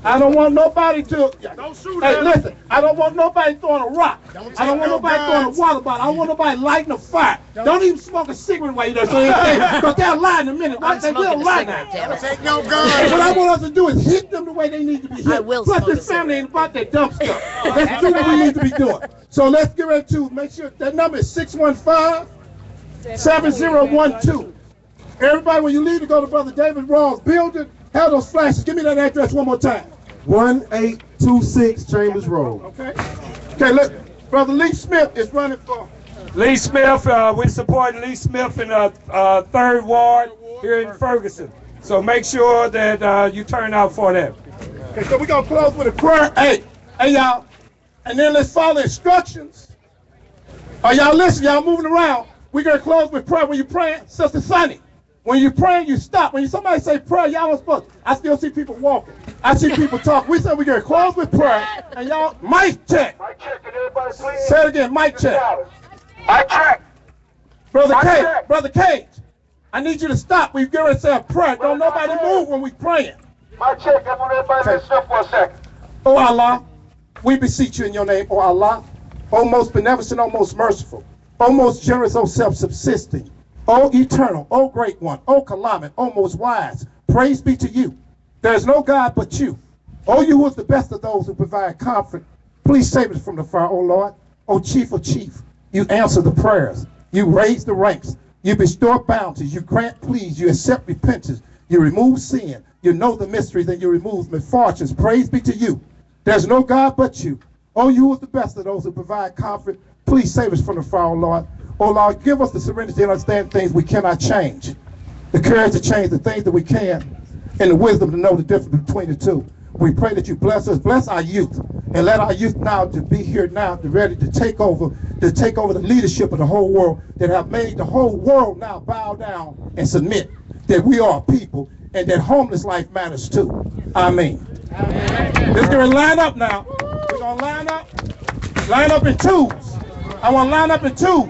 I don't want nobody to. Don't shoot Hey, at listen, I don't want nobody throwing a rock. I don't want nobody throwing a water bottle. I don't want nobody lighting a fire. Don't even smoke a cigarette while you're there. Because they'll lie in a minute. They will lie now. Take no guns. What I want us to do is hit them the way they need to be hit. Plus, this family ain't about that dumb stuff. Let's do what we need to be doing. So let's get ready to make sure that number is 615-7012. Everybody, when you leave to go to Brother David Rawls' building, have those flashes. Give me that address one more time. 1826 Chambers Road. Okay. Okay, look. Brother Lee Smith is running for. Lee Smith, we're supporting Lee Smith in the 3rd Ward here in Ferguson. So make sure that you turn out for that. Okay, so we're going to close with a prayer. Hey, y'all. And then let's follow instructions. Are y'all listening? Y'all moving around. We're going to close with prayer. When you're praying, Sister Sonny, when you're praying, you stop. When somebody say prayer, y'all don't supposed. I still see people walking. I see people talk. We said we're going to close with prayer. And y'all, mic check. Mic check, can everybody please? Say it again, mic check. Mic check. Brother Cage, I need you to stop. We're going to say a prayer. Don't nobody move when we're praying. Mic check, I want everybody to listen for a second. Oh Allah, we beseech you in your name, oh Allah, oh most beneficent, oh most merciful, oh most generous, oh self-subsisting, oh eternal, oh great one, oh calamity, oh most wise. Praise be to you. There is no God but you. Oh, you who is the best of those who provide comfort. Please save us from the fire, oh Lord. Oh chief of chief, you answer the prayers. You raise the ranks. You bestow bounties. You grant pleas. You accept repentance. You remove sin. You know the mysteries and you remove misfortunes. Praise be to you. There's no God but you. Oh, you is the best of those who provide comfort. Please save us from the fire, oh Lord. Oh Lord, give us the serenity to understand things we cannot change. The courage to change the things that we can. And the wisdom to know the difference between the two. We pray that you bless us, bless our youth, and let our youth now to be here now, to ready to take over the leadership of the whole world, that have made the whole world now bow down and submit that we are people and that homeless life matters too. Amen. Let's go and line up now. We're gonna line up in twos. I want to line up in twos.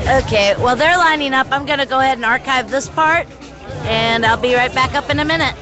Okay, well, they're lining up. I'm going to go ahead and archive this part, and I'll be right back up in a minute.